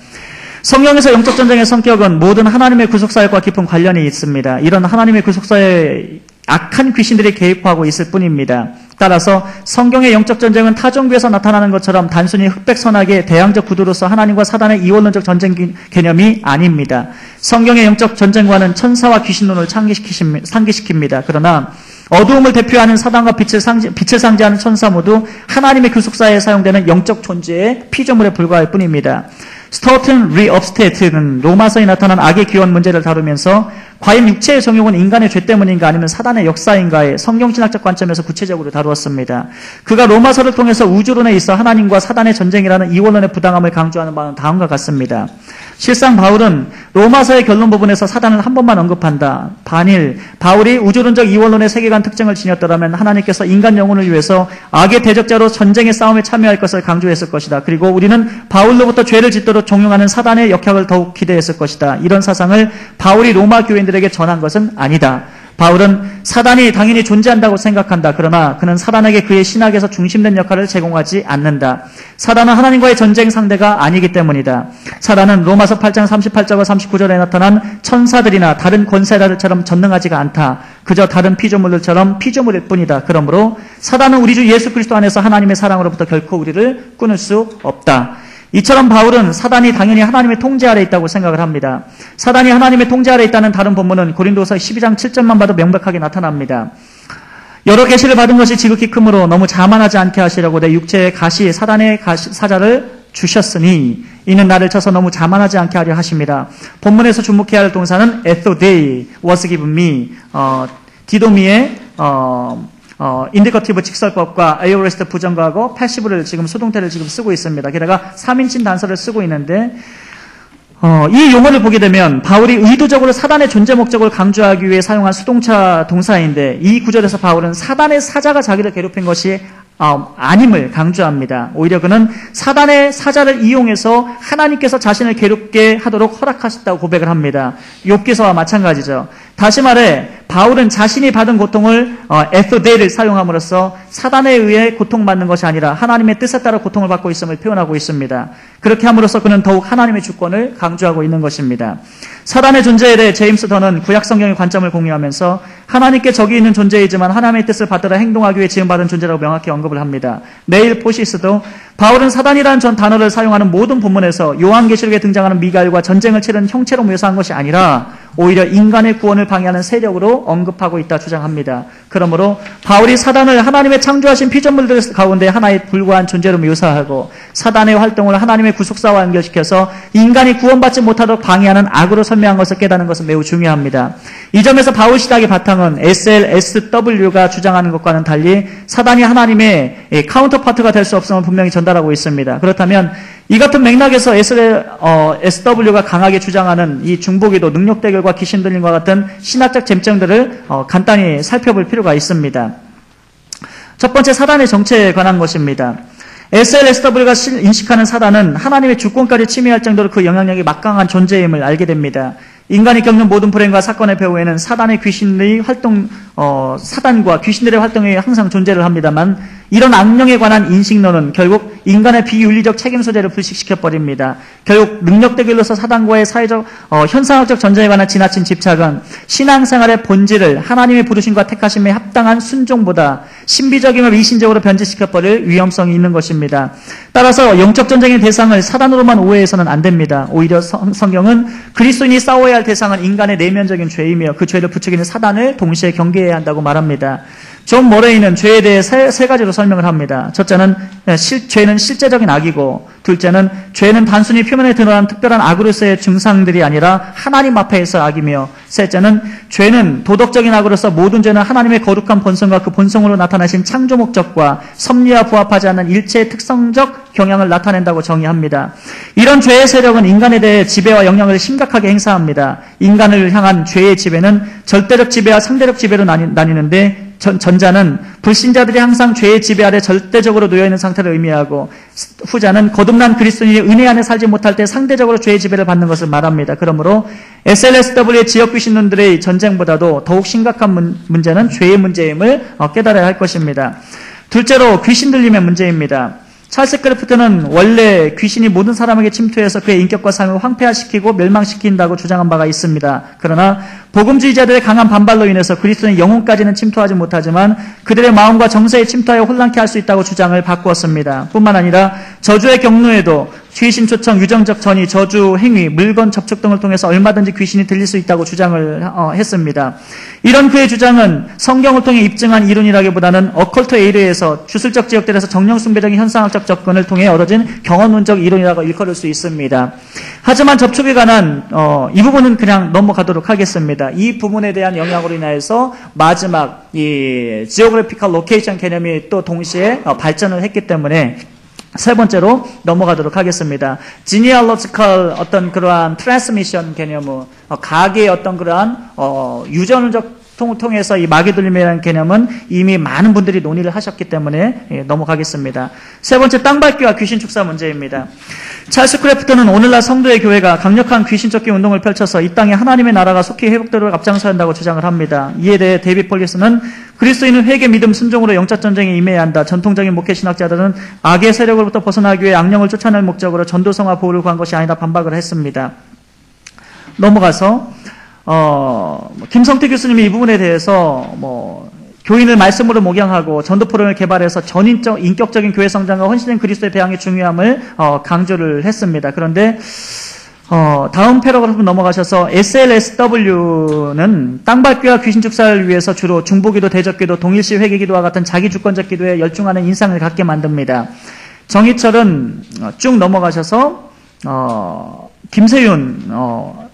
성경에서 영적 전쟁의 성격은 모든 하나님의 구속사역과 깊은 관련이 있습니다. 이런 하나님의 구속사에 악한 귀신들이 개입하고 있을 뿐입니다. 따라서 성경의 영적 전쟁은 타종교에서 나타나는 것처럼 단순히 흑백선악의 대항적 구도로서 하나님과 사단의 이원론적 전쟁 개념이 아닙니다. 성경의 영적 전쟁과는 천사와 귀신론을 상기시킵니다. 그러나 어두움을 대표하는 사단과 빛을 상징하는 천사 모두 하나님의 구속사에 사용되는 영적 존재의 피조물에 불과할 뿐입니다. 스토튼 리업스테이트는 로마서에 나타난 악의 기원 문제를 다루면서 과연 육체의 정욕은 인간의 죄 때문인가 아니면 사단의 역사인가의 성경신학적 관점에서 구체적으로 다루었습니다. 그가 로마서를 통해서 우주론에 있어 하나님과 사단의 전쟁이라는 이원론의 부당함을 강조하는 바는 다음과 같습니다. 실상 바울은 로마서의 결론 부분에서 사단을 한 번만 언급한다. 반일, 바울이 우주론적 이원론의 세계관 특징을 지녔더라면 하나님께서 인간 영혼을 위해서 악의 대적자로 전쟁의 싸움에 참여할 것을 강조했을 것이다. 그리고 우리는 바울로부터 죄를 짓도록 종용하는 사단의 역학을 더욱 기대했을 것이다. 이런 사상을 바울이 로마 교인들에게 전한 것은 아니다. 바울은 사단이 당연히 존재한다고 생각한다. 그러나 그는 사단에게 그의 신학에서 중심된 역할을 제공하지 않는다. 사단은 하나님과의 전쟁 상대가 아니기 때문이다. 사단은 로마서 8장 38절과 39절에 나타난 천사들이나 다른 권세자들처럼 전능하지가 않다. 그저 다른 피조물들처럼 피조물일 뿐이다. 그러므로 사단은 우리 주 예수 그리스도 안에서 하나님의 사랑으로부터 결코 우리를 끊을 수 없다. 이처럼 바울은 사단이 당연히 하나님의 통제 아래 있다고 생각을 합니다. 사단이 하나님의 통제 아래 있다는 다른 본문은 고린도서 12장 7절만 봐도 명백하게 나타납니다. 여러 계시를 받은 것이 지극히 크므로 너무 자만하지 않게 하시려고 내 육체의 가시 사단의 사자를 주셨으니 이는 나를 쳐서 너무 자만하지 않게 하려 하십니다. 본문에서 주목해야 할 동사는 에토데이 was given me 디도미의 인디커티브 직설법과 에어레스트 부정과하고 패시브를 지금 수동태를 지금 쓰고 있습니다. 게다가 3인칭 단서를 쓰고 있는데 이 용어를 보게 되면 바울이 의도적으로 사단의 존재 목적을 강조하기 위해 사용한 수동차 동사인데 이 구절에서 바울은 사단의 사자가 자기를 괴롭힌 것이 아님을 강조합니다. 오히려 그는 사단의 사자를 이용해서 하나님께서 자신을 괴롭게 하도록 허락하셨다고 고백을 합니다. 욥기서와 마찬가지죠. 다시 말해 바울은 자신이 받은 고통을 에토데이를 사용함으로써 사단에 의해 고통받는 것이 아니라 하나님의 뜻에 따라 고통을 받고 있음을 표현하고 있습니다. 그렇게 함으로써 그는 더욱 하나님의 주권을 강조하고 있는 것입니다. 사단의 존재에 대해 제임스 던은 구약성경의 관점을 공유하면서 하나님께 적이 있는 존재이지만 하나님의 뜻을 받들어 행동하기 위해 지음받은 존재라고 명확히 언급을 합니다. 네일 포시스도 바울은 사단이라는 전 단어를 사용하는 모든 본문에서 요한계시록에 등장하는 미가엘과 전쟁을 치르는 형체로 묘사한 것이 아니라 오히려 인간의 구원을 방해하는 세력으로 언급하고 있다 주장합니다. 그러므로 바울이 사단을 하나님의 창조하신 피조물들 가운데 하나의 불과한 존재로 묘사하고 사단의 활동을 하나님의 구속사와 연결시켜서 인간이 구원받지 못하도록 방해하는 악으로 설명한 것을 깨닫는 것은 매우 중요합니다. 이 점에서 바울 시작의 바탕은 SLSW가 주장하는 것과는 달리 사단이 하나님의 카운터파트가 될 수 없음을 분명히 전달하고 있습니다. 그렇다면 이 같은 맥락에서 SW가 강하게 주장하는 이 중보기도, 능력대결과 귀신 들림과 같은 신학적 쟁점들을 간단히 살펴볼 필요가 있습니다. 첫 번째 사단의 정체에 관한 것입니다. SLSW가 인식하는 사단은 하나님의 주권까지 침해할 정도로 그 영향력이 막강한 존재임을 알게 됩니다. 인간이 겪는 모든 불행과 사건의 배후에는 사단과 귀신들의 활동이 항상 존재를 합니다만, 이런 악령에 관한 인식론은 결국 인간의 비윤리적 책임 소재를 불식시켜버립니다. 결국 능력대결로서 사단과의 사회적, 현상학적 전쟁에 관한 지나친 집착은 신앙생활의 본질을 하나님의 부르심과 택하심에 합당한 순종보다 신비적임을 이신적으로 변질시켜버릴 위험성이 있는 것입니다. 따라서 영적 전쟁의 대상을 사단으로만 오해해서는 안 됩니다. 오히려 성경은 그리스도인이 싸워야 할 대상은 인간의 내면적인 죄이며 그 죄를 부추기는 사단을 동시에 경계해야 한다고 말합니다. 존 머레이는 죄에 대해 세 가지로 설명을 합니다. 첫째는 죄는 실제적인 악이고, 둘째는 죄는 단순히 표면에 드러난 특별한 악으로서의 증상들이 아니라 하나님 앞에서 악이며, 셋째는 죄는 도덕적인 악으로서 모든 죄는 하나님의 거룩한 본성과 그 본성으로 나타나신 창조 목적과 섭리와 부합하지 않는 일체의 특성적 경향을 나타낸다고 정의합니다. 이런 죄의 세력은 인간에 대해 지배와 영향을 심각하게 행사합니다. 인간을 향한 죄의 지배는 절대적 지배와 상대적 지배로 나뉘는데, 전자는 불신자들이 항상 죄의 지배 아래 절대적으로 놓여있는 상태를 의미하고, 후자는 거듭난 그리스도인이 은혜 안에 살지 못할 때 상대적으로 죄의 지배를 받는 것을 말합니다. 그러므로 SLSW의 지역 귀신론들의 전쟁보다도 더욱 심각한 문제는 죄의 문제임을 깨달아야 할 것입니다. 둘째로 귀신 들림의 문제입니다. 찰스 크래프트는 원래 귀신이 모든 사람에게 침투해서 그의 인격과 삶을 황폐화시키고 멸망시킨다고 주장한 바가 있습니다. 그러나 복음주의자들의 강한 반발로 인해서 그리스도의 영혼까지는 침투하지 못하지만 그들의 마음과 정서에 침투하여 혼란케 할 수 있다고 주장을 바꾸었습니다. 뿐만 아니라 저주의 경로에도 귀신 초청, 유정적 전이, 저주, 행위, 물건 접촉 등을 통해서 얼마든지 귀신이 들릴 수 있다고 주장을 했습니다. 이런 그의 주장은 성경을 통해 입증한 이론이라기보다는 어컬트 에이드에서 주술적 지역들에서 정령 숭배적인 현상학적 접근을 통해 얻어진 경험론적 이론이라고 일컬을 수 있습니다. 하지만 접촉에 관한 이 부분은 그냥 넘어가도록 하겠습니다. 이 부분에 대한 영향으로 인해서 마지막 이 지오그래피컬 로케이션 개념이 또 동시에 발전을 했기 때문에 세 번째로 넘어가도록 하겠습니다. 지니얼로지컬 어떤 그러한 트랜스미션 개념은 가계의 어떤 그러한 유전적 통해서 이 마귀 들림이라는 개념은 이미 많은 분들이 논의를 하셨기 때문에 넘어가겠습니다. 세 번째, 땅밟기와 귀신 축사 문제입니다. 찰스 크래프트는 오늘날 성도의 교회가 강력한 귀신 쫓기 운동을 펼쳐서 이 땅에 하나님의 나라가 속히 회복되도록 앞장서야 한다고 주장을 합니다. 이에 대해 데이빗 폴리스는 그리스도인은 회개, 믿음, 순종으로 영적 전쟁에 임해야 한다. 전통적인 목회 신학자들은 악의 세력으로부터 벗어나기 위해 악령을 쫓아낼 목적으로 전도성화 보호를 구한 것이 아니다 반박을 했습니다. 넘어가서 김성태 교수님이 이 부분에 대해서 교인을 말씀으로 목양하고 전도 프로그램을 개발해서 인격적인 교회 성장과 헌신된 그리스도의 배양의 중요함을 강조를 했습니다. 그런데 다음 패러그래프 넘어가셔서 SLSW는 땅밟기와 귀신 축사를 위해서 주로 중보기도, 대적기도, 동일시 회개기도와 같은 자기 주권적 기도에 열중하는 인상을 갖게 만듭니다. 정희철은 쭉 넘어가셔서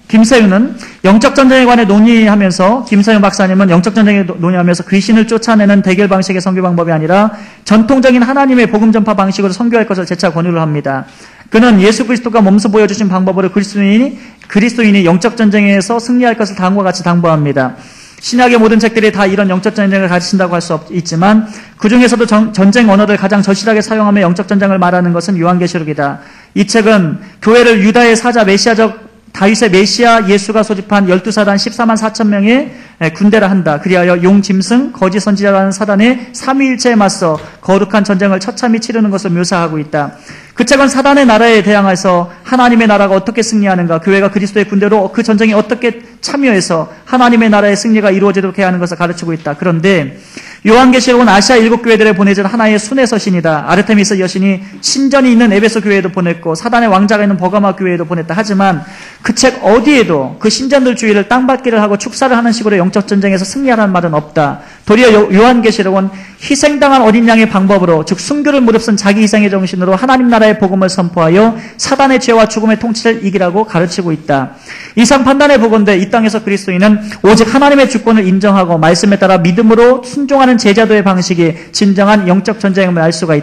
김세윤은 영적 전쟁에 관해 논의하면서, 김세윤 박사님은 영적 전쟁에 논의하면서 귀신을 쫓아내는 대결 방식의 선교 방법이 아니라 전통적인 하나님의 복음 전파 방식으로 선교할 것을 재차 권유를 합니다. 그는 예수 그리스도가 몸소 보여주신 방법으로 그리스도인이 영적 전쟁에서 승리할 것을 다음과 같이 당부합니다. 신약의 모든 책들이 다 이런 영적 전쟁을 가르친다고 할 수 있지만 그 중에서도 전쟁 언어를 가장 절실하게 사용하며 영적 전쟁을 말하는 것은 요한계시록이다. 이 책은 교회를 유다의 사자 메시아적 다윗의 메시아 예수가 소집한 12사단 14만 4천 명의 군대라 한다. 그리하여 용짐승, 거짓 선지자라는 사단의 삼위일체에 맞서 거룩한 전쟁을 처참히 치르는 것을 묘사하고 있다. 그 책은 사단의 나라에 대항해서 하나님의 나라가 어떻게 승리하는가, 교회가 그리스도의 군대로 그 전쟁에 어떻게 참여해서 하나님의 나라의 승리가 이루어지도록 해야 하는 것을 가르치고 있다. 그런데 요한계시록은 아시아 7교회들에 보내진 하나의 순회 서신이다. 아르테미스 여신이 신전이 있는 에베소 교회에도 보냈고 사단의 왕자가 있는 버가마 교회에도 보냈다. 하지만 그 책 어디에도 그 신전들 주위를 땅밟기를 하고 축사를 하는 식으로 영적 전쟁에서 승리하라는 말은 없다. 도리어 요한계시록은 희생당한 어린 양의 방법으로, 즉 순교를 무릅쓴 자기 희생의 정신으로 하나님 나라의 복음을 선포하여 사단의 죄와 죽음의 통치를 이기라고 가르치고 있다. 이상 판단에 보건대 이 땅에서 그리스도인은 오직 하나님의 주권을 인정하고 말씀에 따라 믿음으로 순종하는 사랑하는 제자도의 방식이 진정한 영적 전쟁임을 알 수가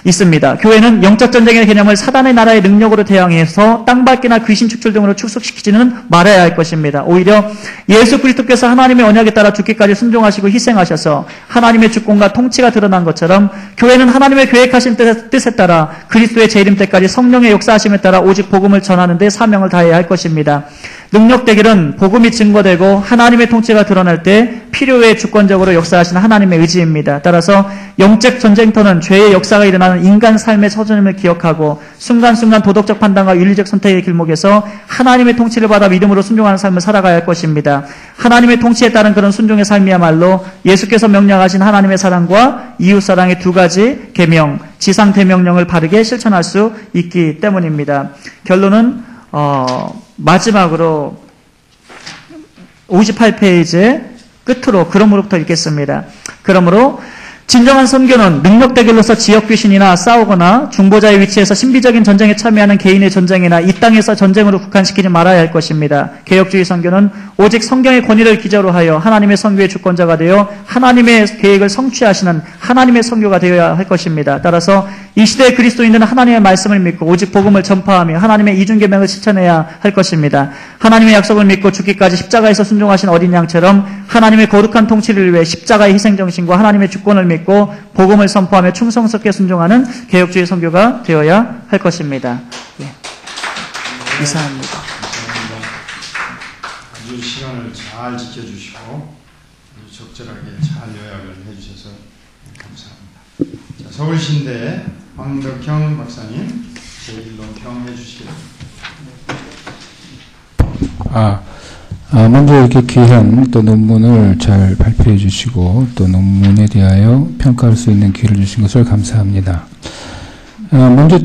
있습니다. 교회는 영적 전쟁의 개념을 사단의 나라의 능력으로 대항해서 땅밟기나 귀신 축출 등으로 축소시키지는 말아야 할 것입니다. 오히려 예수 그리스도께서 하나님의 언약에 따라 죽기까지 순종하시고 희생하셔서 하나님의 주권과 통치가 드러난 것처럼 교회는 하나님의 계획하신 뜻에 따라 그리스도의 재림 때까지 성령의 역사하심에 따라 오직 복음을 전하는 데 사명을 다해야 할 것입니다. 능력 대결은 복음이 증거되고 하나님의 통치가 드러날 때 필요에 주권적으로 역사하시는 하나님의 의지입니다. 따라서 영적 전쟁터는 죄의 역사가 일어나는 인간 삶의 서전임을 기억하고 순간순간 도덕적 판단과 윤리적 선택의 길목에서 하나님의 통치를 받아 믿음으로 순종하는 삶을 살아가야 할 것입니다. 하나님의 통치에 따른 그런 순종의 삶이야말로 예수께서 명령하신 하나님의 사랑과 이웃사랑의 두 가지 계명, 지상대명령을 바르게 실천할 수 있기 때문입니다. 결론은 마지막으로 58페이지 끝으로 그러므로부터 읽겠습니다. 그러므로 진정한 선교는 능력 대결로서 지역 귀신이나 싸우거나 중보자의 위치에서 신비적인 전쟁에 참여하는 개인의 전쟁이나 이 땅에서 전쟁으로 국한시키지 말아야 할 것입니다. 개혁주의 선교는 오직 성경의 권위를 기저로 하여 하나님의 선교의 주권자가 되어 하나님의 계획을 성취하시는 하나님의 선교가 되어야 할 것입니다. 따라서 이 시대의 그리스도인들은 하나님의 말씀을 믿고 오직 복음을 전파하며 하나님의 이중계명을 실천해야 할 것입니다. 하나님의 약속을 믿고 죽기까지 십자가에서 순종하신 어린 양처럼 하나님의 거룩한 통치를 위해 십자가의 희생정신과 하나님의 주권을 믿고 복음을 선포하며 충성스럽게 순종하는 개혁주의 선교가 되어야 할 것입니다. 예. 이상합니다. 아주 시간을 잘 지켜주시고 아주 적절하게 잘 요약을 해주셔서 감사합니다. 자, 서울신대 황덕형 박사님 제1논평 해주시겠습니다. 먼저 이렇게 귀한 또 논문을 잘 발표해 주시고 또 논문에 대하여 평가할 수 있는 기회를 주신 것을 감사합니다. 먼저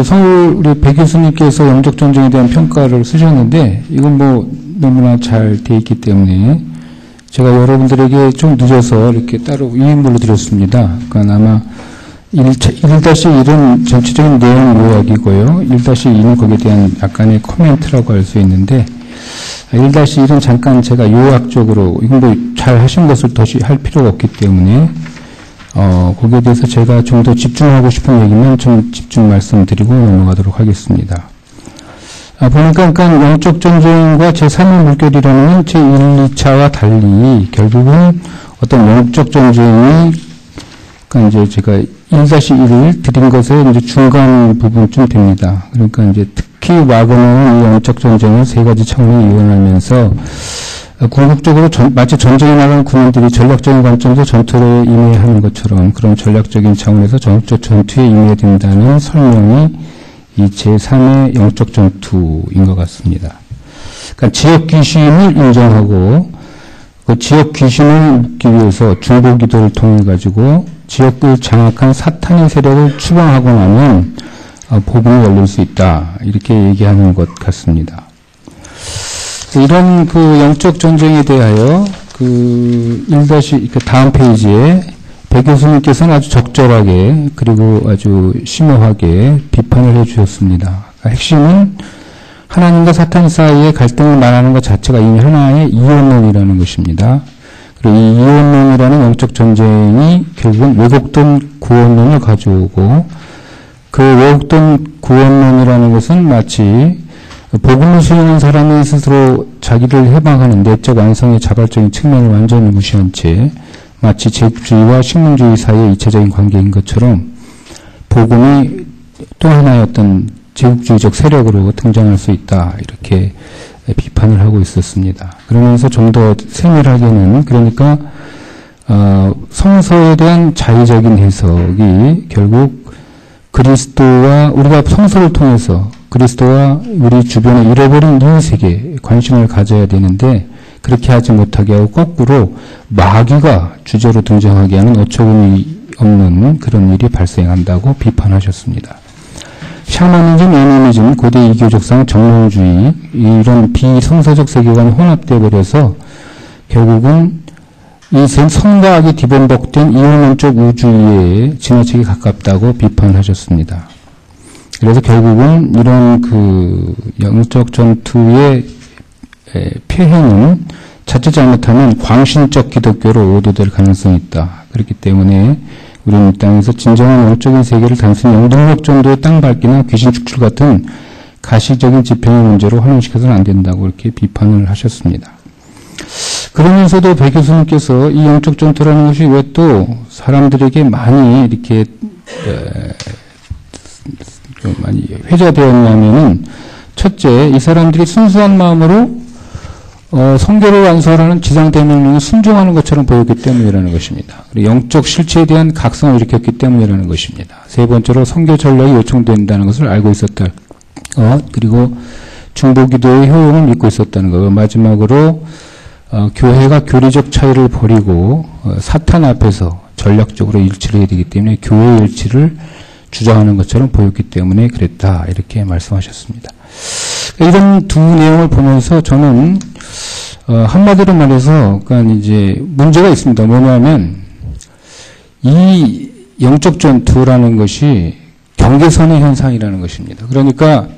서울 우리 배 교수님께서 영적 전쟁에 대한 평가를 쓰셨는데 이건 너무나 잘 돼 있기 때문에 제가 여러분들에게 좀 늦어서 이렇게 따로 유인물로 드렸습니다. 그러니까 아마 1-1은 전체적인 내용 요약이고요. 1-2는 거기에 대한 약간의 코멘트라고 할 수 있는데 1-1은 잠깐 제가 요약적으로 이건 잘 하신 것을 더 할 필요가 없기 때문에 거기에 대해서 제가 좀 더 집중하고 싶은 얘기만 좀 집중 말씀드리고 넘어가도록 하겠습니다. 보니까 그러니까 영적 전쟁과 제3의 물결이라는 제1, 2차와 달리 결국은 어떤 영적 전쟁이 그러니까 이제 제가 1-1을 드린 것의 이제 중간 부분쯤 됩니다. 그러니까 이제 특히 와그너는 이 영적 전쟁을 세 가지 차원에 이용하면서 궁극적으로 마치 전쟁에 나간 군인들이 전략적인 관점에서 전투에 임해하는 것처럼 그런 전략적인 차원에서 영적 전투에 임해야 된다는 설명이 이 제3의 영적 전투인 것 같습니다. 그러니까 지역 귀신을 인정하고 그 지역 귀신을 묶기 위해서 중보 기도를 통해 가지고 지역을 장악한 사탄의 세력을 추방하고 나면 복음이 열릴 수 있다. 이렇게 얘기하는 것 같습니다. 이런 그 영적 전쟁에 대하여 그 다음 페이지에 배 교수님께서는 아주 적절하게 그리고 아주 심오하게 비판을 해 주셨습니다. 핵심은 하나님과 사탄 사이의 갈등을 말하는 것 자체가 이미 하나의 이원론이라는 것입니다. 그리고 이 이원론이라는 영적 전쟁이 결국은 왜곡된 구원론을 가져오고 그 왜곡된 구원론이라는 것은 마치 복음을 수용한 사람이 스스로 자기를 해방하는 내적 완성의 자발적인 측면을 완전히 무시한 채 마치 제국주의와 식민주의 사이의 이체적인 관계인 것처럼 복음이 또 하나의 어떤 제국주의적 세력으로 등장할 수 있다. 이렇게 비판을 하고 있었습니다. 그러면서 좀 더 세밀하게는 그러니까 성서에 대한 자의적인 해석이 결국 그리스도와 우리가 성서를 통해서 그리스도와 우리 주변에 잃어버린 이웃에게 관심을 가져야 되는데 그렇게 하지 못하게 하고 거꾸로 마귀가 주제로 등장하게 하는 어처구니 없는 그런 일이 발생한다고 비판하셨습니다. 샤머니즘, 애니미즘, 고대 이교적상, 정론주의 이런 비성서적 세계관이 혼합되어 버려서 결국은 이 성과 악이 뒤범벅된 이원론적 우주의에 지나치게 가깝다고 비판하셨습니다. 그래서 결국은 이런 그 영적 전투의 폐해는 자칫 잘못하면 광신적 기독교로 오도될 가능성이 있다. 그렇기 때문에 우리는 이 땅에서 진정한 영적인 세계를 단순히 영등록 정도의 땅 밟기나 귀신 축출 같은 가시적인 집행의 문제로 활용시켜서는 안 된다고 이렇게 비판을 하셨습니다. 그러면서도 배 교수님께서 이 영적 전투라는 것이 왜 또 사람들에게 많이 이렇게 많이 회자되었냐면은 첫째, 이 사람들이 순수한 마음으로 성교를 완수하라는 지상대명령에 순종하는 것처럼 보였기 때문이라는 것입니다. 그리고 영적 실체에 대한 각성을 일으켰기 때문이라는 것입니다. 세 번째로 성교 전략이 요청된다는 것을 알고 있었다. 그리고 중보기도의 효용을 믿고 있었다는 것. 마지막으로 교회가 교리적 차이를 버리고 사탄 앞에서 전략적으로 일치를 해야 되기 때문에 교회의 일치를 주장하는 것처럼 보였기 때문에 그랬다. 이렇게 말씀하셨습니다. 이런 두 내용을 보면서 저는 한마디로 말해서 그러니까 이제 문제가 있습니다. 뭐냐면 이 영적 전투라는 것이 경계선의 현상이라는 것입니다. 그러니까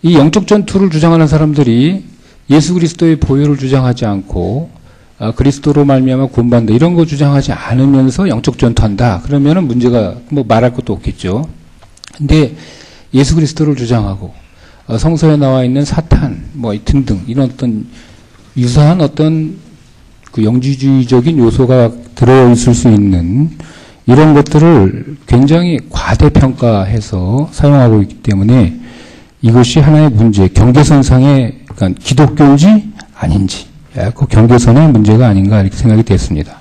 이 영적 전투를 주장하는 사람들이 예수 그리스도의 보혈을 주장하지 않고 그리스도로 말미암아 구원받는다 이런 거 주장하지 않으면서 영적 전투한다. 그러면은 문제가 뭐 말할 것도 없겠죠. 근데 예수 그리스도를 주장하고 성서에 나와 있는 사탄 뭐 등등 이런 어떤 유사한 어떤 그 영지주의적인 요소가 들어 있을 수 있는 이런 것들을 굉장히 과대평가해서 사용하고 있기 때문에 이것이 하나의 문제, 경계선상의 그러니까 기독교인지 아닌지 그 경계선의 문제가 아닌가 이렇게 생각이 됐습니다.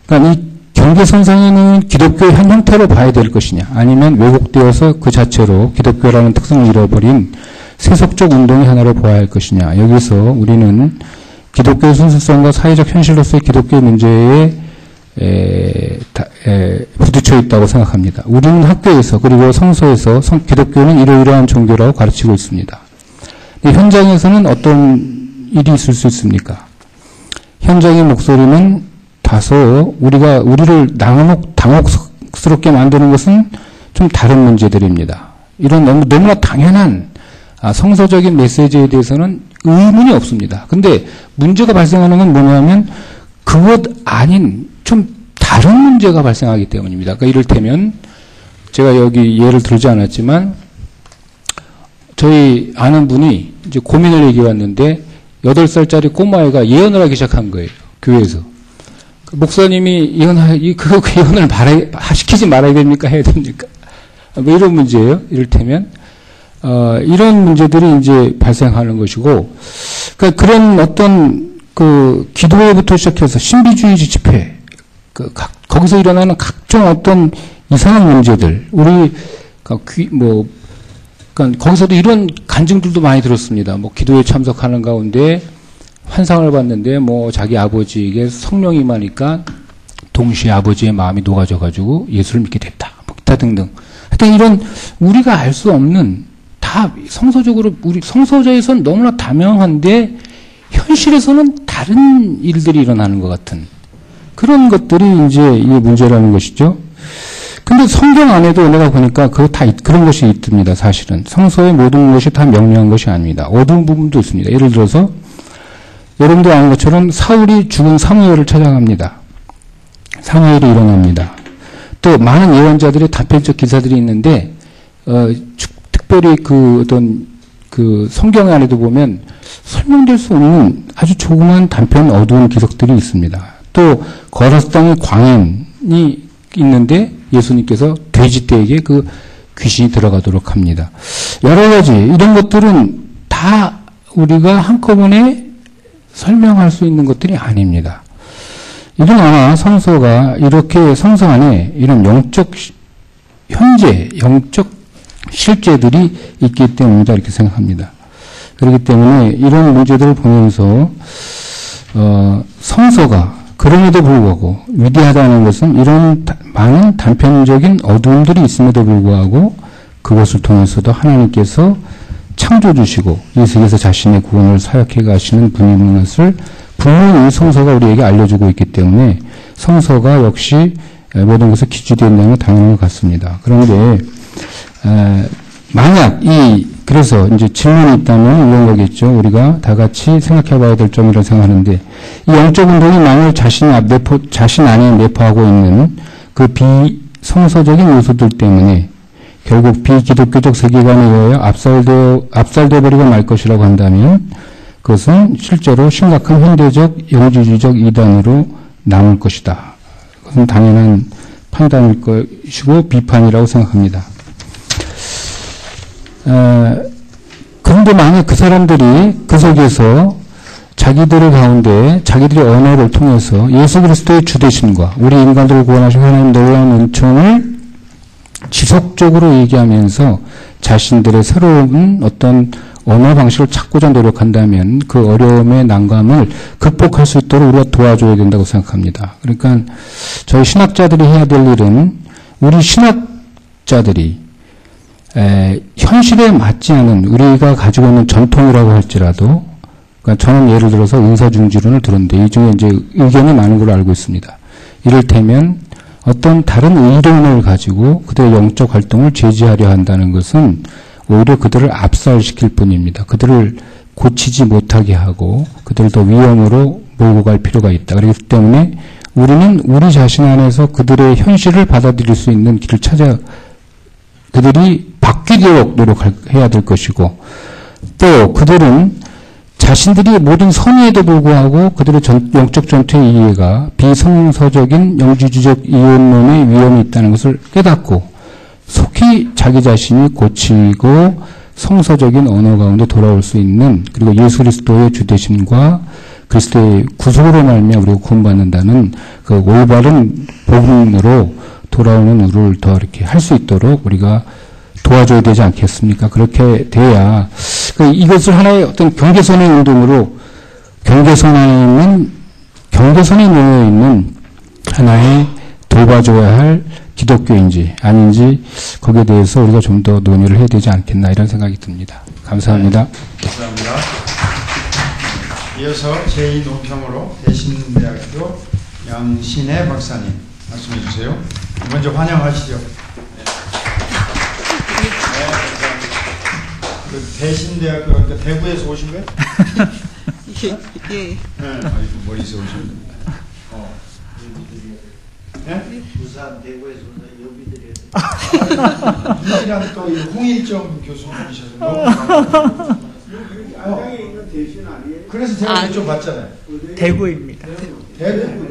그러니까 이 경계선상에는 기독교의 한 형태로 봐야 될 것이냐 아니면 왜곡되어서 그 자체로 기독교라는 특성을 잃어버린 세속적 운동의 하나로 보아야 할 것이냐. 여기서 우리는 기독교의 순수성과 사회적 현실로서의 기독교의 문제에 부딪혀 있다고 생각합니다. 우리는 학교에서 그리고 성서에서 기독교는 이러이러한 종교라고 가르치고 있습니다. 현장에서는 어떤 일이 있을 수 있습니까? 현장의 목소리는 다소 우리를 당혹스럽게 만드는 것은 좀 다른 문제들입니다. 이런 너무나 당연한 성서적인 메시지에 대해서는 의문이 없습니다. 근데 문제가 발생하는 건 뭐냐면 그것 아닌 좀 다른 문제가 발생하기 때문입니다. 그러니까 이를테면 제가 여기 예를 들지 않았지만 저희 아는 분이 이제 고민을 얘기해 왔는데 8살짜리 꼬마애가 예언을 하기 시작한 거예요. 교회에서. 목사님이 그 예언을 시키지 말아야 됩니까? 해야 됩니까? 뭐 이런 문제예요. 이를테면. 이런 문제들이 이제 발생하는 것이고, 그러니까 그런 어떤 기도회부터 시작해서 신비주의 집회, 거기서 일어나는 각종 어떤 이상한 문제들, 그러니까 거기서도 이런 간증들도 많이 들었습니다. 뭐 기도에 참석하는 가운데 환상을 봤는데 뭐 자기 아버지에게 성령이 임하니까 동시에 아버지의 마음이 녹아져가지고 예수를 믿게 됐다. 뭐 기타 등등. 하여튼 이런 우리가 알 수 없는 다 성서적으로 우리 성서자에서는 너무나 다명한데 현실에서는 다른 일들이 일어나는 것 같은 그런 것들이 이제 이게 문제라는 것이죠. 근데 성경 안에도 내가 보니까 그런 것이 있습니다. 사실은 성서의 모든 것이 다 명료한 것이 아닙니다. 어두운 부분도 있습니다. 예를 들어서 여러분도 아는 것처럼 사울이 죽은 사무엘을 찾아갑니다. 사무엘이 일어납니다. 또 많은 예언자들의 단편적 기사들이 있는데 특별히 성경 안에도 보면 설명될 수 없는 아주 조그만 단편 어두운 기석들이 있습니다. 또 거라스 땅의 광인이 있는데 예수님께서 돼지떼에게 그 귀신이 들어가도록 합니다. 여러 가지 이런 것들은 다 우리가 한꺼번에 설명할 수 있는 것들이 아닙니다. 이건 아마 성서가 이렇게 성서 안에 이런 영적 실제들이 있기 때문이다 이렇게 생각합니다. 그렇기 때문에 이런 문제들을 보면서 성서가 그럼에도 불구하고 위대하다는 것은 이런 많은 단편적인 어두움들이 있음에도 불구하고 그것을 통해서도 하나님께서 창조주시고 이 세계에서 자신의 구원을 사역해 가시는 분인 것을 분명히 성서가 우리에게 알려주고 있기 때문에 성서가 역시 모든 것에 기초되어 있는 건 당연한 것 같습니다. 그런데 만약 이 그래서 이제 질문이 있다면 이런 거겠죠. 우리가 다 같이 생각해 봐야 될 점이라고 생각하는데, 이 영적 운동이 만일 자신 안에 내포하고 있는 그 비성서적인 요소들 때문에 결국 비기독교적 세계관에 의하여 압살되어 버리고 말 것이라고 한다면, 그것은 실제로 심각한 현대적 영지주의적 이단으로 남을 것이다. 그것은 당연한 판단일 것이고 비판이라고 생각합니다. 그런데 만약 그 사람들이 그 속에서 자기들의 가운데 자기들의 언어를 통해서 예수 그리스도의 주되심과 우리 인간들을 구원하신 하나님 놀라운 은총을 지속적으로 얘기하면서 자신들의 새로운 어떤 언어 방식을 찾고자 노력한다면 그 어려움의 난감을 극복할 수 있도록 우리가 도와줘야 된다고 생각합니다. 그러니까 저희 신학자들이 해야 될 일은 우리 신학자들이 현실에 맞지 않은 우리가 가지고 있는 전통이라고 할지라도, 그러니까 저는 예를 들어서 은사중지론을 들었는데 이 중에 이제 의견이 많은 걸로 알고 있습니다. 이를테면 어떤 다른 의론을 가지고 그들의 영적 활동을 제지하려 한다는 것은 오히려 그들을 압살시킬 뿐입니다. 그들을 고치지 못하게 하고 그들을 더 위험으로 몰고 갈 필요가 있다. 그렇기 때문에 우리는 우리 자신 안에서 그들의 현실을 받아들일 수 있는 길을 찾아 그들이 바뀌도록 노력해야 될 것이고, 또 그들은 자신들이 모든 선의에도 불구하고 그들의 영적 전투의 이해가 비성서적인 영지주의적 이론론의 위험이 있다는 것을 깨닫고 속히 자기 자신이 고치고 성서적인 언어 가운데 돌아올 수 있는, 그리고 예수 그리스도의 주되심과 그리스도의 구속으로 말미암아 우리가 구원받는다는 그 올바른 복음으로 돌아오는 우리를 더 이렇게 할 수 있도록 우리가 도와줘야 되지 않겠습니까? 그렇게 돼야 이것을 하나의 어떤 경계선의 운동으로 경계선에 놓여 있는 하나의 돌봐줘야 할 기독교인지 아닌지 거기에 대해서 우리가 좀 더 논의를 해야 되지 않겠나 이런 생각이 듭니다. 감사합니다. 감사합니다. 이어서 제2논평으로 대신대학교 양신혜 박사님 말씀해 주세요. 먼저 환영하시죠. 그 대신대학교, 그러니까 대구에서 오신 거예요? 예. 네. 멀리서 오신 거예요? 네? 부산, 대구에서 여비들이 이랑 또 홍일정 교수님이셔서 너무 안양에 있는 대신 아니에요? 그래서 제가 좀 봤잖아요. 대구입니다. 대구.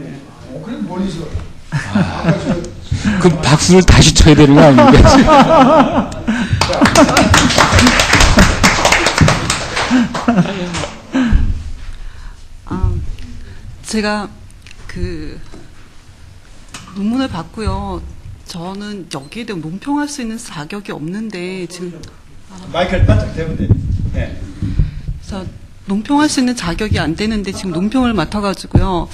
그래 멀리서. 아까 그 박수를 다시 쳐야 되는 거 아닙니까? 제가 그 논문을 봤고요. 저는 여기에 대해 논평할 수 있는 자격이 없는데 지금 마이크를 바짝 대면 돼. 네. 그래서 논평할 수 있는 자격이 안 되는데 지금 논평을 맡아가지고요.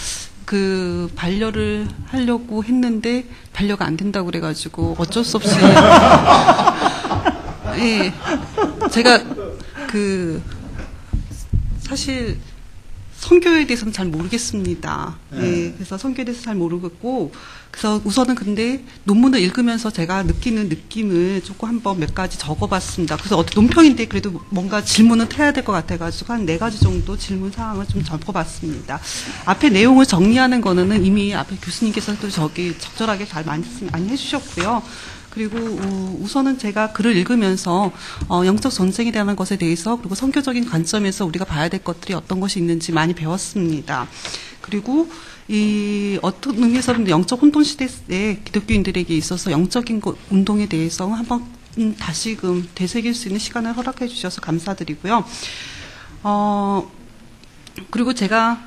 그 반려를 하려고 했는데 반려가 안 된다고 그래가지고 어쩔 수 없이 예, 제가 그 사실 선교에 대해서는 잘 모르겠습니다. 예, 그래서 선교에 대해서 잘 모르겠고, 그래서 우선은 근데 논문을 읽으면서 제가 느끼는 느낌을 조금 한번 몇 가지 적어봤습니다. 그래서 어떻게 논평인데 그래도 뭔가 질문은 해야 될 것 같아가지고 한 4가지 정도 질문 사항을 좀 적어봤습니다. 앞에 내용을 정리하는 거는 이미 앞에 교수님께서도 저기 적절하게 잘 많이 해주셨고요. 그리고 우선은 제가 글을 읽으면서 영적 전쟁에 대한 것에 대해서 그리고 선교적인 관점에서 우리가 봐야 될 것들이 어떤 것이 있는지 많이 배웠습니다. 그리고 이 어떤 의미에서는 영적 혼돈 시대에 기독교인들에게 있어서 영적인 운동에 대해서 한번 다시금 되새길 수 있는 시간을 허락해 주셔서 감사드리고요. 그리고 제가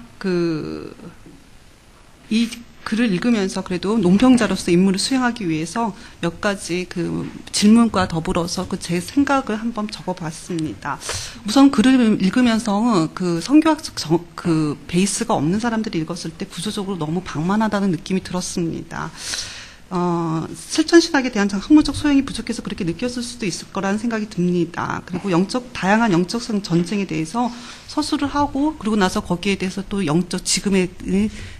이 글을 읽으면서 그래도 논평자로서 임무를 수행하기 위해서 몇 가지 그 질문과 더불어서 그 제 생각을 한번 적어봤습니다. 우선 글을 읽으면서 그 선교학적 그 베이스가 없는 사람들이 읽었을 때 구조적으로 너무 방만하다는 느낌이 들었습니다. 실천신학에 대한 학문적 소양이 부족해서 그렇게 느꼈을 수도 있을 거라는 생각이 듭니다. 그리고 다양한 영적 전쟁에 대해서 서술을 하고, 그리고 나서 거기에 대해서 또 지금에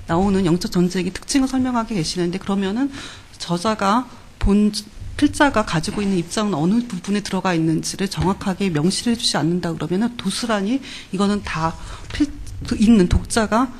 나오는 영적 전쟁의 특징을 설명하게 계시는데, 그러면은 저자가 필자가 가지고 있는 입장은 어느 부분에 들어가 있는지를 정확하게 명시를 해주지 않는다 그러면은 도스란히 이거는 다 읽는 독자가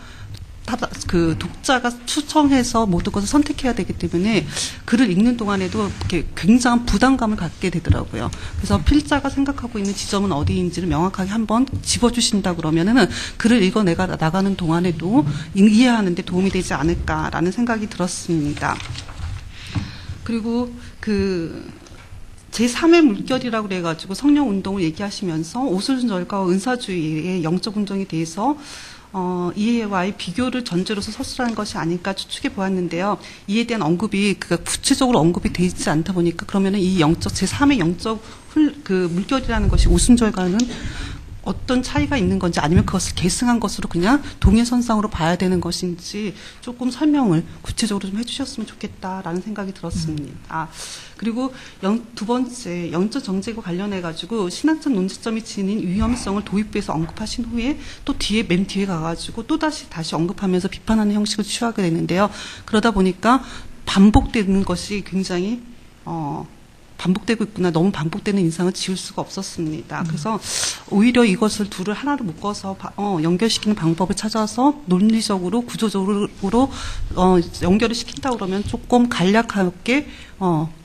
추정해서 모든 것을 선택해야 되기 때문에 글을 읽는 동안에도 이렇게 굉장한 부담감을 갖게 되더라고요. 그래서 필자가 생각하고 있는 지점은 어디인지를 명확하게 한번 짚어주신다 그러면은 글을 읽어 내가 나가는 동안에도 이해하는 데 도움이 되지 않을까라는 생각이 들었습니다. 그리고 제3의 물결이라고 그래가지고 성령 운동을 얘기하시면서 오순절과와 은사주의의 영적 운동에 대해서 이해와의 비교를 전제로서 서술하는 것이 아닐까 추측해 보았는데요. 이에 대한 언급이 구체적으로 언급이 되어 있지 않다 보니까 그러면은 이 제3의 영적 물결이라는 것이 오순절과는 어떤 차이가 있는 건지 아니면 그것을 계승한 것으로 그냥 동일선상으로 봐야 되는 것인지 조금 설명을 구체적으로 좀 해주셨으면 좋겠다라는 생각이 들었습니다. 그리고 두 번째 영적 정제과 관련해가지고 신학적 논지점이 지닌 위험성을 도입부에서 언급하신 후에 또 맨 뒤에 가가지고 다시 언급하면서 비판하는 형식을 취하게 되는데요. 그러다 보니까 반복되는 것이 굉장히 반복되고 있구나. 너무 반복되는 인상을 지울 수가 없었습니다. 그래서 오히려 이것을 둘을 하나로 묶어서 연결시키는 방법을 찾아서 논리적으로 구조적으로 연결을 시킨다 그러면 조금 간략하게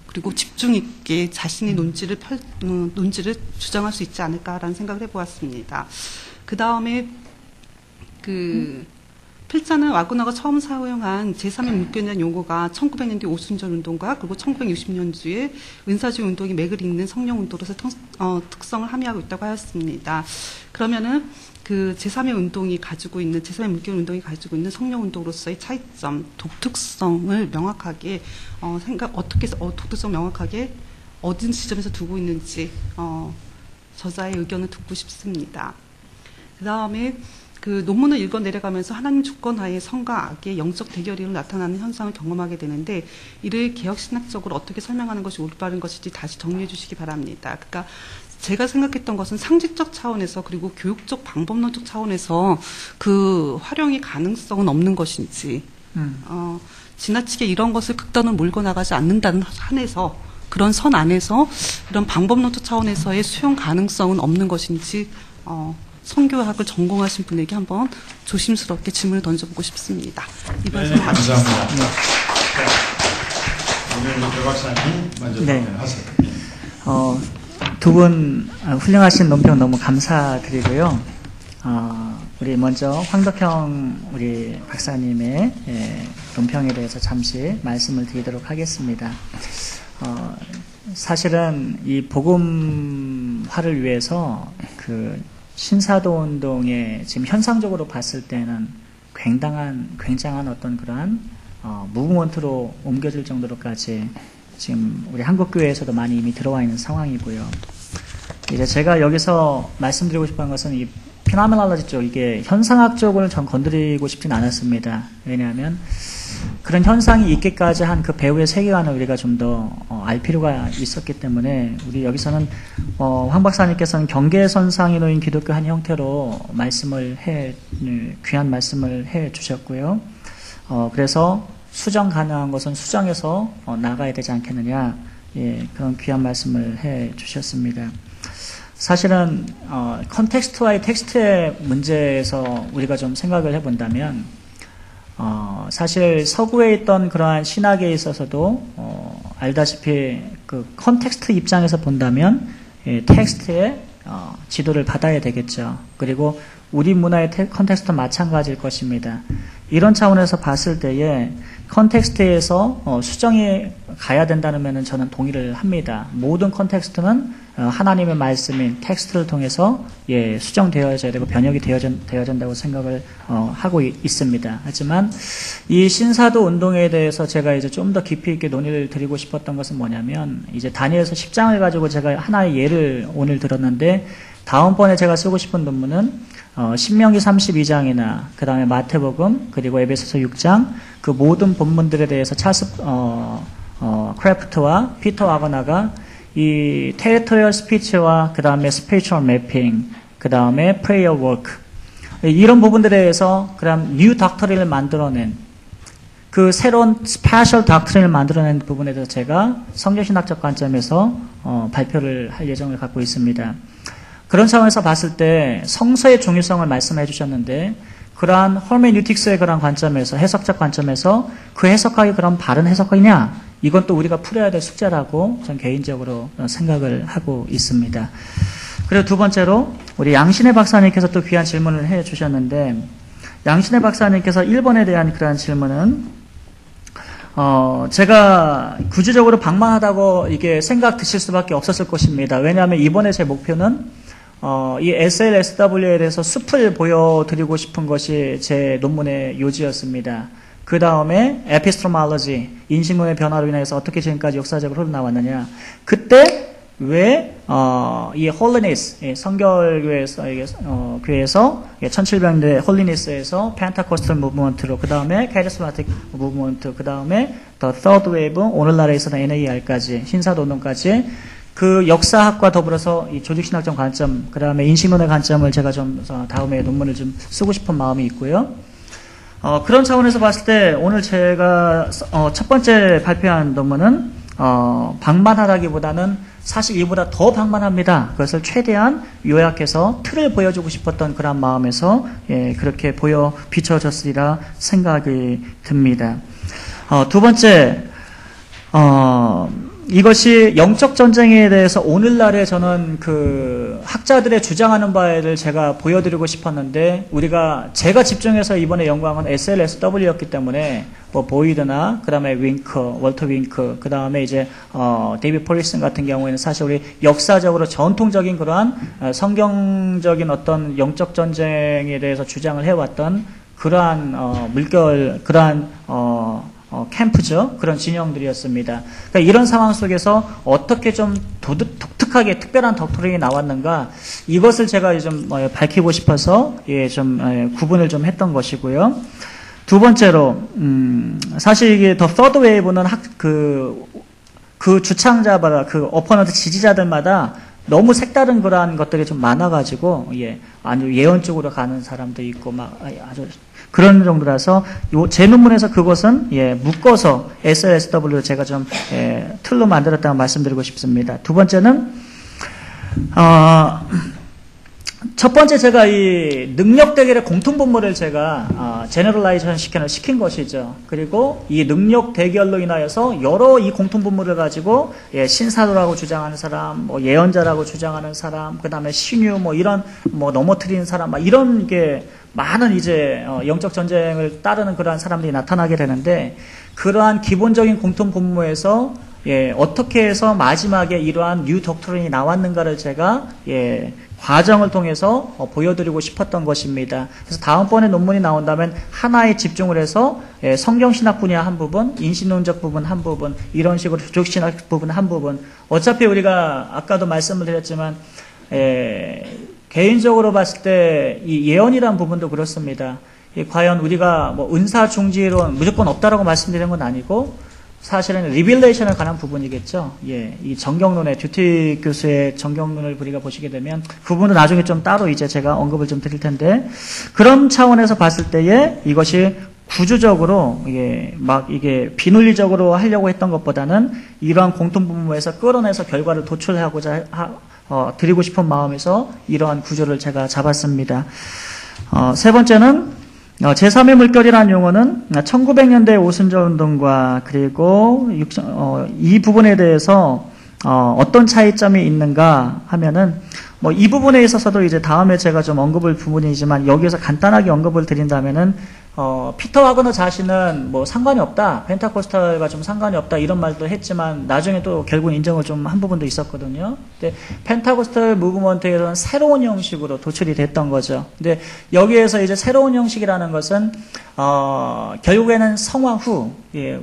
그리고 집중 있게 자신의 논지를 주장할 수 있지 않을까라는 생각을 해보았습니다. 그 다음에 필자는 와그너가 처음 사용한 제3의 물결이라는 용어가 1900년대 오순절 운동과 그리고 1960년도에 은사주의 운동이 맥을 잇는 성령 운동으로서 특성을 함의하고 있다고 하였습니다. 그러면은 제3의 운동이 가지고 있는 제3의 물결 운동이 가지고 있는 성령 운동으로서의 차이점, 독특성을 명확하게 독특성 명확하게 어떤 지점에서 두고 있는지 저자의 의견을 듣고 싶습니다. 그 다음에 논문을 읽어 내려가면서 하나님 주권하에 성과 악의 영적 대결이 나타나는 현상을 경험하게 되는데 이를 개혁신학적으로 어떻게 설명하는 것이 올바른 것인지 다시 정리해 주시기 바랍니다. 그러니까 제가 생각했던 것은 상식적 차원에서 그리고 교육적 방법론적 차원에서 활용의 가능성은 없는 것인지 지나치게 이런 것을 극단으로 몰고 나가지 않는다는 한에서 그런 선 안에서 이런 방법론적 차원에서의 수용 가능성은 없는 것인지 선교학을 전공하신 분에게 한번 조심스럽게 질문을 던져보고 싶습니다. 이번 네, 감사합니다. 오늘 박 박사님 먼저 하세요. 두 분 훌륭하신 논평 너무 감사드리고요. 우리 먼저 황덕형 우리 박사님의 논평에 대해서 잠시 말씀을 드리도록 하겠습니다. 사실은 이 복음화를 위해서 신사도 운동에 지금 현상적으로 봤을 때는 굉장한 어떤 그러한 무브먼트로 옮겨질 정도로까지 지금 우리 한국교회에서도 많이 이미 들어와 있는 상황이고요. 이제 제가 여기서 말씀드리고 싶은 것은 이 피노메놀로지 쪽, 이게 현상학 쪽을 전 건드리고 싶진 않았습니다. 왜냐하면 그런 현상이 있기까지 한 그 배우의 세계관을 우리가 좀 더 알 필요가 있었기 때문에 우리 여기서는 황 박사님께서는 경계선상에 놓인 기독교 한 형태로 귀한 말씀을 해 주셨고요. 그래서 수정 가능한 것은 수정해서 나가야 되지 않겠느냐, 그런 귀한 말씀을 해 주셨습니다. 사실은 컨텍스트와의 텍스트의 문제에서 우리가 좀 생각을 해본다면 사실 서구에 있던 그러한 신학에 있어서도 알다시피 컨텍스트 입장에서 본다면 텍스트의 지도를 받아야 되겠죠. 그리고 우리 문화의 컨텍스트도 마찬가지일 것입니다. 이런 차원에서 봤을 때에 컨텍스트에서 수정이 가야 된다면 저는 동의를 합니다. 모든 컨텍스트는 하나님의 말씀인 텍스트를 통해서 수정되어져야 되고 변혁이 되어야 된다고 생각을 하고 있습니다. 하지만 이 신사도 운동에 대해서 제가 이제 좀 더 깊이 있게 논의를 드리고 싶었던 것은 뭐냐면, 이제 다니엘서 10장을 가지고 제가 하나의 예를 오늘 들었는데, 다음번에 제가 쓰고 싶은 논문은 신명기 32장이나 그 다음에 마태복음 그리고 에베소서 6장 그 모든 본문들에 대해서 찰스 크래프트와 피터 와거나가 이 테리토리얼 스피치와 그 다음에 스피리추얼 매핑 그 다음에 프레이어 워크 이런 부분들에 대해서 그럼 뉴 닥터리를 만들어낸 그 새로운 스페셜 닥트린을 만들어낸 부분에 대해서 제가 성경신학적 관점에서 발표를 할 예정을 갖고 있습니다. 그런 상황에서 봤을 때 성서의 중요성을 말씀해 주셨는데 그러한 허메뉴틱스의 그런 관점에서 해석적 관점에서 그 해석하기 그럼 바른 해석이냐? 이건 또 우리가 풀어야 될 숙제라고 전 개인적으로 생각을 하고 있습니다. 그리고 두 번째로 우리 양신혜 박사님께서 또 귀한 질문을 해 주셨는데 양신혜 박사님께서 1번에 대한 그러한 질문은 제가 구조적으로 방만하다고 이게 생각 드실 수밖에 없었을 것입니다. 왜냐하면 이번에 제 목표는 이 SLSW에 대해서 숲을 보여드리고 싶은 것이 제 논문의 요지였습니다. 그 다음에 에피스토몰로지, 인식론의 변화로 인해서 어떻게 지금까지 역사적으로 흘러나왔느냐. 그때 왜 이 홀리니스, 성결교회에서 교회에서 1700년대 홀리니스에서 펜타코스탈 무브먼트로 그 다음에 카리스마틱 무브먼트 그 다음에 더 서드 웨이브 오늘날에 있어서 NAR까지 신사도론까지 그 역사학과 더불어서 이 조직신학적 관점 그 다음에 인식론의 관점을 제가 좀 다음에 논문을 좀 쓰고 싶은 마음이 있고요. 그런 차원에서 봤을 때 오늘 제가 첫 번째 발표한 논문은 방만하다기보다는 사실 이보다 더 방만합니다. 그것을 최대한 요약해서 틀을 보여주고 싶었던 그런 마음에서 그렇게 비춰졌으리라 생각이 듭니다. 두 번째 이것이 영적 전쟁에 대해서 오늘날에 저는 그 학자들의 주장하는 바를 제가 보여드리고 싶었는데 제가 집중해서 이번에 연구한 SLSW였기 때문에 뭐 보이드나 그 다음에 월터 윙크 그 다음에 이제 데이비드 폴리슨 같은 경우에는 사실 우리 역사적으로 전통적인 그러한 성경적인 어떤 영적 전쟁에 대해서 주장을 해왔던 그러한 캠프죠. 그런 진영들이었습니다. 그러니까 이런 상황 속에서 어떻게 좀 독특하게 특별한 덕토링이 나왔는가 이것을 제가 좀 밝히고 싶어서 좀 구분을 좀 했던 것이고요. 두 번째로 사실 이게 더 서드 웨이브는 그 주창자마다 그 어퍼넌트 지지자들마다 너무 색다른 그러한 것들이 좀 많아가지고 아주 예언 쪽으로 가는 사람도 있고 막 아주 그런 정도라서 제 논문에서 그것은 묶어서 SLSW를 제가 좀 틀로 만들었다고 말씀드리고 싶습니다. 두 번째는 첫 번째 제가 이 능력 대결의 공통분모를 제가 제너럴라이제이션 시킨 것이죠. 그리고 이 능력 대결로 인하여서 여러 이 공통분모를 가지고 신사도라고 주장하는 사람, 뭐 예언자라고 주장하는 사람, 그 다음에 신유 뭐 이런 뭐 넘어뜨리는 사람, 막 이런 게 많은 이제 영적 전쟁을 따르는 그러한 사람들이 나타나게 되는데 그러한 기본적인 공통분모에서 어떻게 해서 마지막에 이러한 뉴 덕트린이 나왔는가를 제가 과정을 통해서 보여드리고 싶었던 것입니다. 그래서 다음번에 논문이 나온다면 하나에 집중을 해서 성경신학 분야 한 부분, 인신론적 부분 한 부분, 이런 식으로 조직신학 부분 한 부분. 어차피 우리가 아까도 말씀을 드렸지만 개인적으로 봤을 때 이 예언이라는 부분도 그렇습니다. 과연 우리가 뭐 은사중지론 무조건 없다라고 말씀드리는 건 아니고 사실은 리빌레이션에 관한 부분이겠죠. 이 정경론의 듀티 교수의 정경론을 우리가 보시게 되면 그 부분은 나중에 좀 따로 이제 제가 언급을 좀 드릴 텐데 그런 차원에서 봤을 때에 이것이 구조적으로 이게 비논리적으로 하려고 했던 것보다는 이러한 공통분모에서 끌어내서 결과를 도출하고자 드리고 싶은 마음에서 이러한 구조를 제가 잡았습니다. 세 번째는 제3의 물결이라는 용어는 1900년대 오순절 운동과 그리고 이 부분에 대해서 어떤 차이점이 있는가 하면은 뭐 이 부분에 있어서도 이제 다음에 제가 좀 언급을 부분이지만 여기에서 간단하게 언급을 드린다면은 피터 와그너 자신은 뭐 상관이 없다, 펜타코스탈과 좀 상관이 없다 이런 말도 했지만 나중에 또 결국 인정을 좀 한 부분도 있었거든요. 근데 펜타코스탈 무브먼트에서는 새로운 형식으로 도출이 됐던 거죠. 근데 여기에서 이제 새로운 형식이라는 것은 결국에는 성화 후,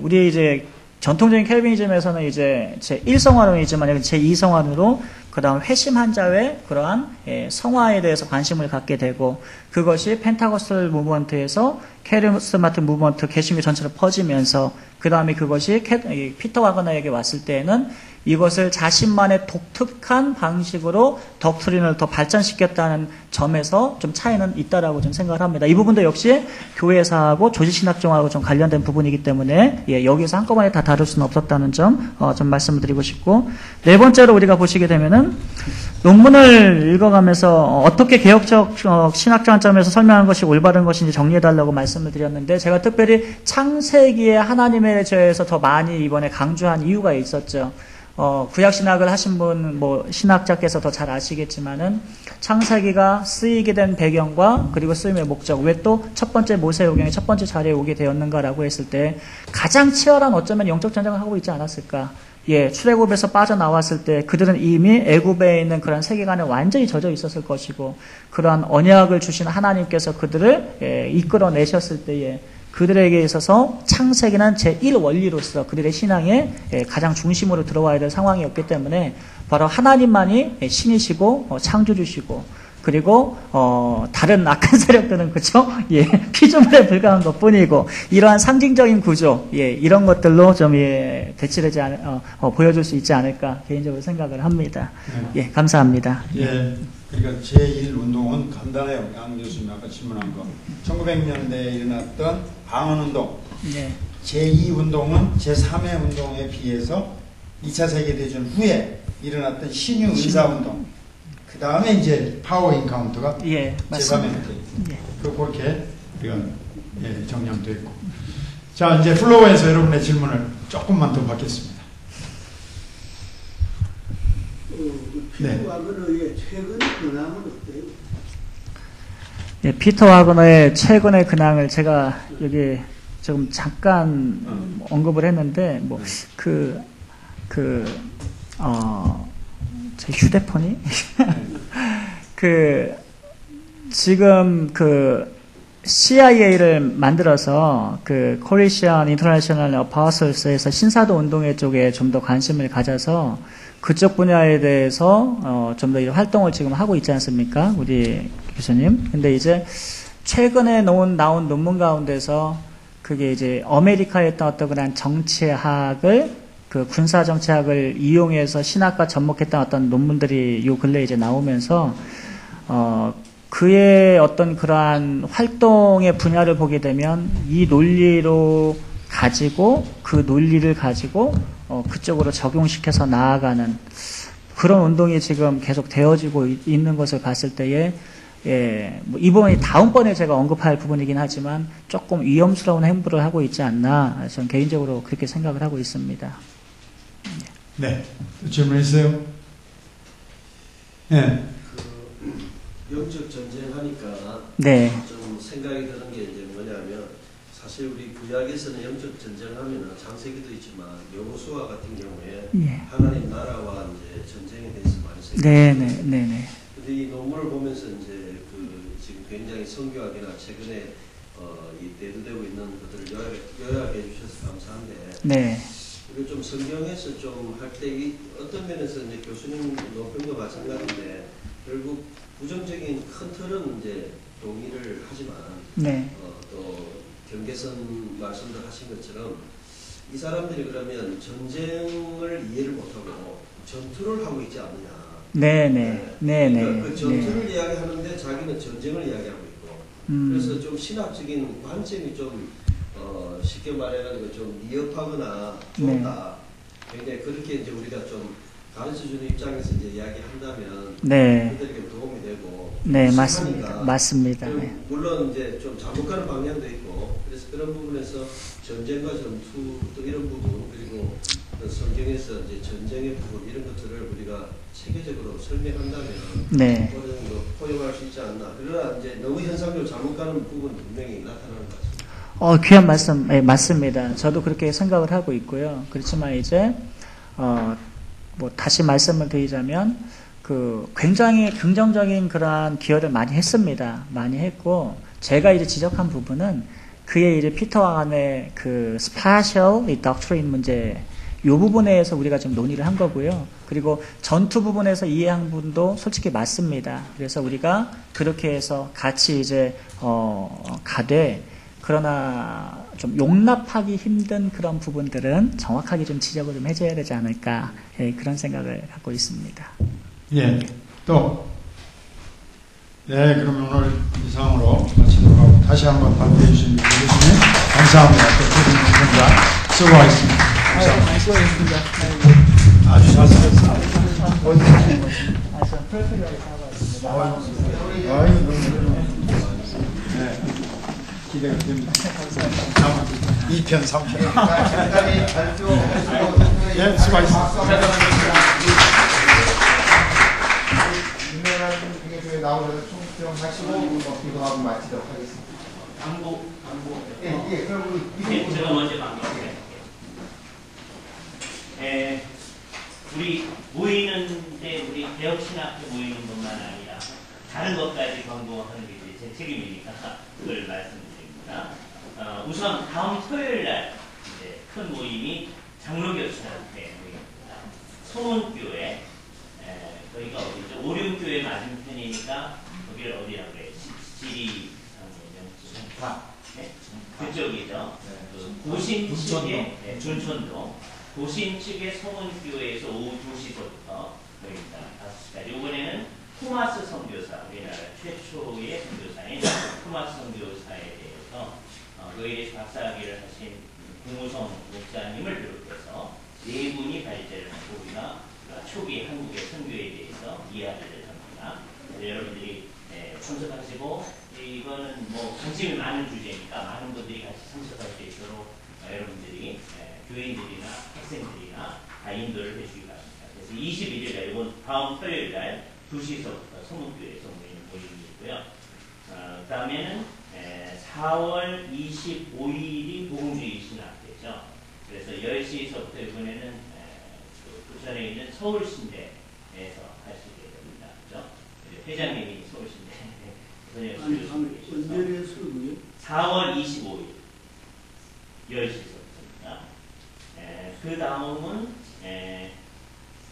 우리 이제 전통적인 캘비니즘에서는 이제 제1성화론이지만 여기 제2성화론으로 그 다음 회심한 자의 그러한 성화에 대해서 관심을 갖게 되고 그것이 펜타코스탈 무브먼트에서 캐리스마틱 무브먼트 개신교 전체로 퍼지면서 그 다음에 그것이 피터 와그너에게 왔을 때에는 이것을 자신만의 독특한 방식으로 덕트린을 더 발전시켰다는 점에서 좀 차이는 있다라고 좀 생각을 합니다. 이 부분도 역시 교회사하고 조직신학종하고 좀 관련된 부분이기 때문에 여기서 한꺼번에 다 다룰 수는 없었다는 점 좀 말씀을 드리고 싶고, 네 번째로 우리가 보시게 되면은 논문을 읽어가면서 어떻게 개혁적 신학적 관점에서 설명한 것이 올바른 것인지 정리해달라고 말씀을 드렸는데, 제가 특별히 창세기의 하나님에 대해서 더 많이 이번에 강조한 이유가 있었죠. 구약신학을 하신 분, 신학자께서 더 잘 아시겠지만은, 창세기가 쓰이게 된 배경과, 그리고 쓰임의 목적, 왜 또 첫 번째 모세오경의 첫 번째 자리에 오게 되었는가라고 했을 때, 가장 치열한 어쩌면 영적 전쟁을 하고 있지 않았을까. 출애굽에서 빠져나왔을 때 그들은 이미 애굽에 있는 그런 세계관에 완전히 젖어 있었을 것이고, 그러한 언약을 주신 하나님께서 그들을 이끌어내셨을 때에 그들에게 있어서 창세기는 제1원리로서 그들의 신앙의 가장 중심으로 들어와야 될 상황이었기 때문에, 바로 하나님만이 신이시고 창조주시고, 그리고 다른 악한 세력들은 그쵸? 피조물에 불과한 것뿐이고, 이러한 상징적인 구조, 이런 것들로 좀 배치되지 보여줄 수 있지 않을까 개인적으로 생각을 합니다. 네. 감사합니다. 그러니까 제1운동은 간단해요. 양 교수님 아까 질문한 거. 1900년대에 일어났던 방언운동. 제2운동은 제3의 운동에 비해서 2차 세계대전 후에 일어났던 신유 의사운동. 그 다음에 이제 파워 인카운터가 제3의 그렇게 우리가 정리하면 있고. 자, 이제 플로어에서 여러분의 질문을 조금만 더 받겠습니다. 피터 와그너의 최근의 근황은 어때요? 피터 와그너의 최근의 근황을 제가 여기 조금 잠깐 언급을 했는데, 제 휴대폰이 지금 CIA를 만들어서 Coalition International Apostles에서 신사도 운동회 쪽에 좀 더 관심을 가져서 그쪽 분야에 대해서 좀 더 활동을 지금 하고 있지 않습니까, 우리 교수님? 근데 이제 최근에 나온 논문 가운데서 그게 이제 아메리카에 있던 어떤 그런 정치학을, 군사 정치학을 이용해서 신학과 접목했던 어떤 논문들이 요 근래에 이제 나오면서 그의 어떤 그러한 활동의 분야를 보게 되면 이 논리로 가지고 그 논리를 가지고 그쪽으로 적용시켜서 나아가는 그런 운동이 지금 계속 되어지고 있는 것을 봤을 때에 이 부분이 다음번에 제가 언급할 부분이긴 하지만 조금 위험스러운 행보를 하고 있지 않나, 저는 개인적으로 그렇게 생각을 하고 있습니다. 네, 또 질문 있어요? 네. 영적 전쟁하니까 좀 생각이 드는 게 이제 뭐냐면, 사실 우리 구약에서는 영적 전쟁하면은 창세기도 있지만 여호수아 같은 경우에 하나님 나라와 이제 전쟁에 대해서 많이 생각해요. 근데 이 논문을 보면서 이제 지금 굉장히 성교학이나 최근에 이 대두되고 있는 것들을 요약해 주셔서 감사한데, 그리고 좀 성경에서 좀 할 때 어떤 면에서 이제 교수님 논평도 마찬가지인데, 결국 부정적인 큰 틀은 이제 동의를 하지만 또 경계선 말씀도 하신 것처럼 이 사람들이 그러면 전쟁을 이해를 못하고 전투를 하고 있지 않느냐. 그러니까 그 전투를 이야기하는데 자기는 전쟁을 이야기하고 있고, 그래서 좀 신학적인 관점이 좀 쉽게 말해가지고 좀 미흡하거나 좋다. 굉장히 그렇게 이제 우리가 좀 가르쳐주는 입장에서 이제 이야기한다면 그들에게 도움이 되고. 맞습니다. 물론 이제 좀 잘못가는 방향도 있고, 그래서 그런 부분에서 전쟁과 전투 또 이런 부분, 그리고 성경에서 이제 전쟁의 부분 이런 것들을 우리가 체계적으로 설명한다면 어느 정도 포용할 수 있지 않나. 그러나 이제 너무 현상적으로 잘못 가는 부분 분명히 나타나는 것 같습니다. 귀한 말씀, 맞습니다. 저도 그렇게 생각을 하고 있고요. 그렇지만 이제 다시 말씀을 드리자면 굉장히 긍정적인 그러한 기여를 많이 했습니다. 많이 했고, 제가 이제 지적한 부분은 그의 이제 피터 와간의 스파셜 doctrine 문제, 이 부분에서 우리가 좀 논의를 한 거고요. 그리고 전투 부분에서 이해한 부분도 솔직히 맞습니다. 그래서 우리가 그렇게 해서 같이 이제 가되, 그러나 좀 용납하기 힘든 그런 부분들은 정확하게 좀 지적을 좀 해줘야 되지 않을까, 예, 그런 생각을 갖고 있습니다. 예, 또, 네, 그러면 오늘 이상으로 마치도록 하고 다시 한번 발표해 주신 분들 계시면 감사합니다. 또 조금 감사합니다. 수고하셨습니다. 감사합니다. 수고하셨습니다. 아주 잘 쓰셨습니다. 네, 기대가 됩니다. 2편, 3편. 네, 수고하셨습니다. 유명한 나오셔서 총평 하시고 기도하고 마치도록 하겠습니다. 방법. 예, 그럼 제가 먼저 방법할게요. 우리 모이는데 우리 개혁신학회 모이는 것만 아니라 다른 것까지 광고하는 게 이제 제 책임이니까 그걸 말씀드립니다. 우선 다음 토요일 날 이제 큰 모임이 장로교신학회 모임입니다. 소문교회, 거기가 어디죠? 오륜교회 맞은편이니까 거기를 어디라고 그래요? 지리 그쪽이죠. 고신 측에 준천도 고신 측의 소문교회에서 오후 2시부터 거기다 5시까지. 이번에는 토마스 선교사, 우리나라 최초의 선교사인 토마스 선교사에 대해서 노예리 박사학위를 하신 공우성 목사님을 비롯해서 4분이 발제를 하고 우리가 초기 한국의 선교에 대해서 이야기를 합니다. 여러분들이 참석하시고 이거는 뭐 관심이 많은 주제니까 많은 분들이 같이 참석할 수 있도록 여러분들이 교인들이나 학생들이나 다 인도를 해주기 바랍니다. 그래서 21일 날 이번 다음 토요일 날 2시서부터 성문교회에서 모임이 있고요. 그 다음에는 4월 25일이 복음주의 신학회죠. 그래서 10시서부터 이번에는 부천에 있는 서울신대에서 하시게 됩니다. 그죠? 회장님이 서울신대. 언제에 수요일? 4월 25일 10시서부터입니다. 그 다음은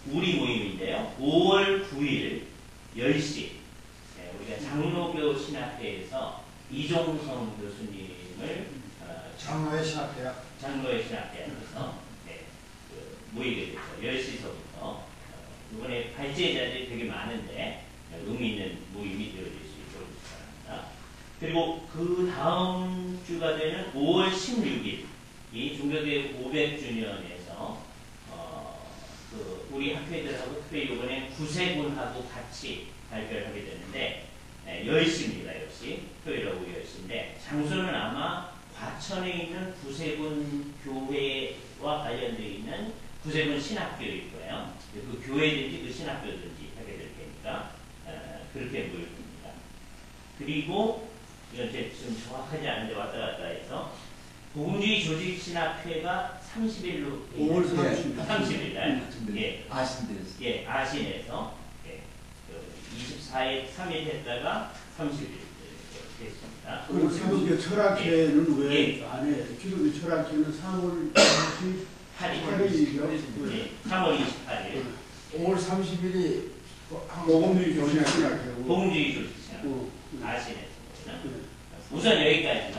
우리 모임인데요. 5월 9일 10시 우리가 장로교 신학회에서 이종성 교수님을 장로의 신학회야. 장로의 신학회에서 모이게 됐죠. 10시서부터 이번에 발제자들이 되게 많은데 의미 있는 모임이 되어질 수 있도록 바랍니다. 그리고 그 다음 주가 되는 5월 16일 이 종교개혁 500주년에서 우리 학회들하고 특별히 이번에 구세군하고 같이 발표를 하게 되는데 10시입니다. 역시 토요일 오후 10시인데 장소는 아마 과천에 있는 구세군 교회와 관련되어 있는 구세군 신학교일 거예요. 그 교회든지 그 신학교든지 하게 될 테니까 그렇게 모일 겁니다. 그리고 이건 지금 정확하지 않은데 왔다 갔다 해서 복음주의 조직신학회가 30일로 5월 30일 날 예, 아신데서 예, 아신에서 24일 3일 했다가 30일 됐습니다. 그리고 기독교 철학회는 왜 안에 기독교 철학회는 3월 28일이죠? 예, 3월 28일 5월 30일이 복음주의 조직신학회고 복음주의 조직신학회 아신에서 우선 여기까지만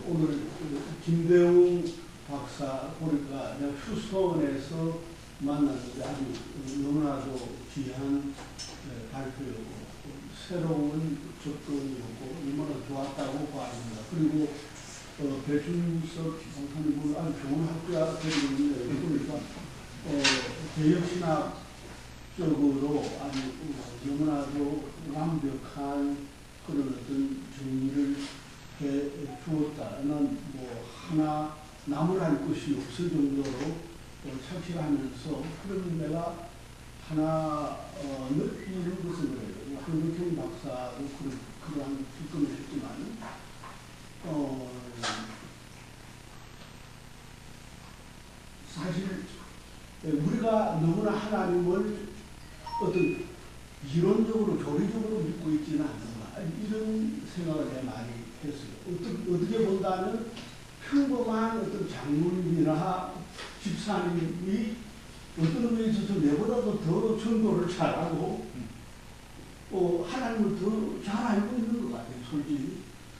오늘 김대웅 박사 보니까 내가 휴스턴에서 만났는데 아주 너무나도 귀한 발표였고 새로운 접근이었고 얼마나 좋았다고 봤습니다. 그리고 배준석 박사님은 아주 좋은 학교가 되고 있는데 그러니까 개혁신학적으로 아주 너무나도 완벽한 그런 어떤 정리를 해 주었다는 뭐 하나 나무랄 것이 없을 정도로 착실하면서 그러면 내가 하나 느끼는 것은 그래요. 한국형 박사도 그러한 접근을 했지만 사실 우리가 너무나 하나님을 어떤 이론적으로 교리적으로 믿고 있지는 않는가 이런 생각을 내가 많이 했어요. 어떻게 본다면 평범한 어떤 장로님이나 집사님이 어떤 의미에 있어서 내보다도 더 전도를 잘하고 하나님을 더 잘 알고 있는 것 같아요, 솔직히.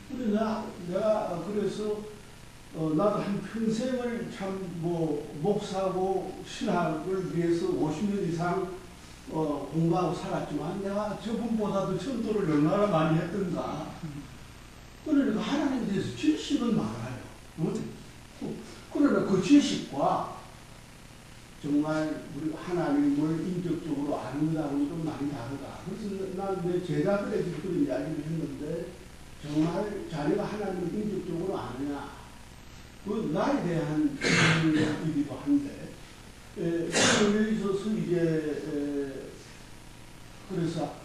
근데 내가 그래서 나도 한 평생을 참 목사고 신학을 위해서 50년 이상 공부하고 살았지만 내가 저분보다도 전도를 얼마나 많이 했던가. 그러니까 하나님에 대해서 지식은 많아요. 그러나 그 지식과 정말 우리 하나님을 인격적으로 아는 것하고는 좀 많이 다르다. 그래서 난 내 제자들에게 그런 이야기를 했는데 정말 자네가 하나님을 인격적으로 아느냐. 그 나에 대한 질문이기도 한데 그에 있어서 이제 그래서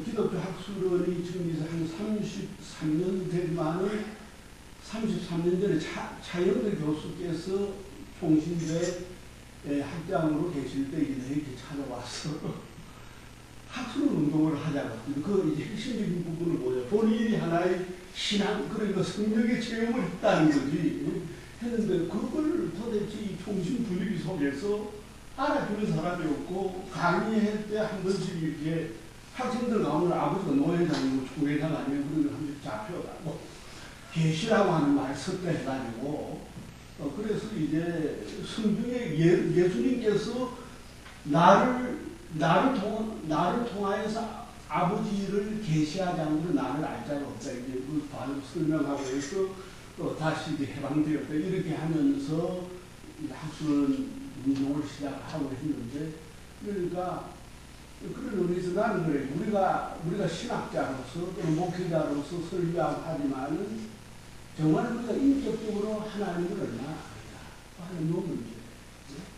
기독교 학술원이 지금 이제 한 33년 되지만은 33년 전에 차영대 교수께서 총신대 학장으로 계실 때 이렇게 찾아와서 학술 운동을 하자고. 그 이제 핵심적인 부분을 뭐냐. 본인이 하나의 신앙, 그러니까 성령의 체험을 했다는 거지. 했는데 그걸 도대체 이 총신 분위기 속에서 알아주는 사람이 없고 강의할 때 한 번씩 이렇게 학생들 가면 아버지가 노회장이고 총회장 아니면 그런 걸 한 번씩 잡혀가고 계시라고 하는 말 섞어해가지고 그래서 이제 성경에 예수님께서 나를 통하여서 아버지를 계시하지 않고는 나를 알 자가 없다. 이제 그 바로 설명하고 해서 다시 이제 해방되었다. 이렇게 하면서 학술은 운동을 시작하고 했는데, 그러니까 그런 의미에서 나는 그래. 우리가 신학자로서 또는 목회자로서 설교하고 하지만은 정말 우리가 인격적으로 하나님을 얼마나 알까 하는 건 문제예요.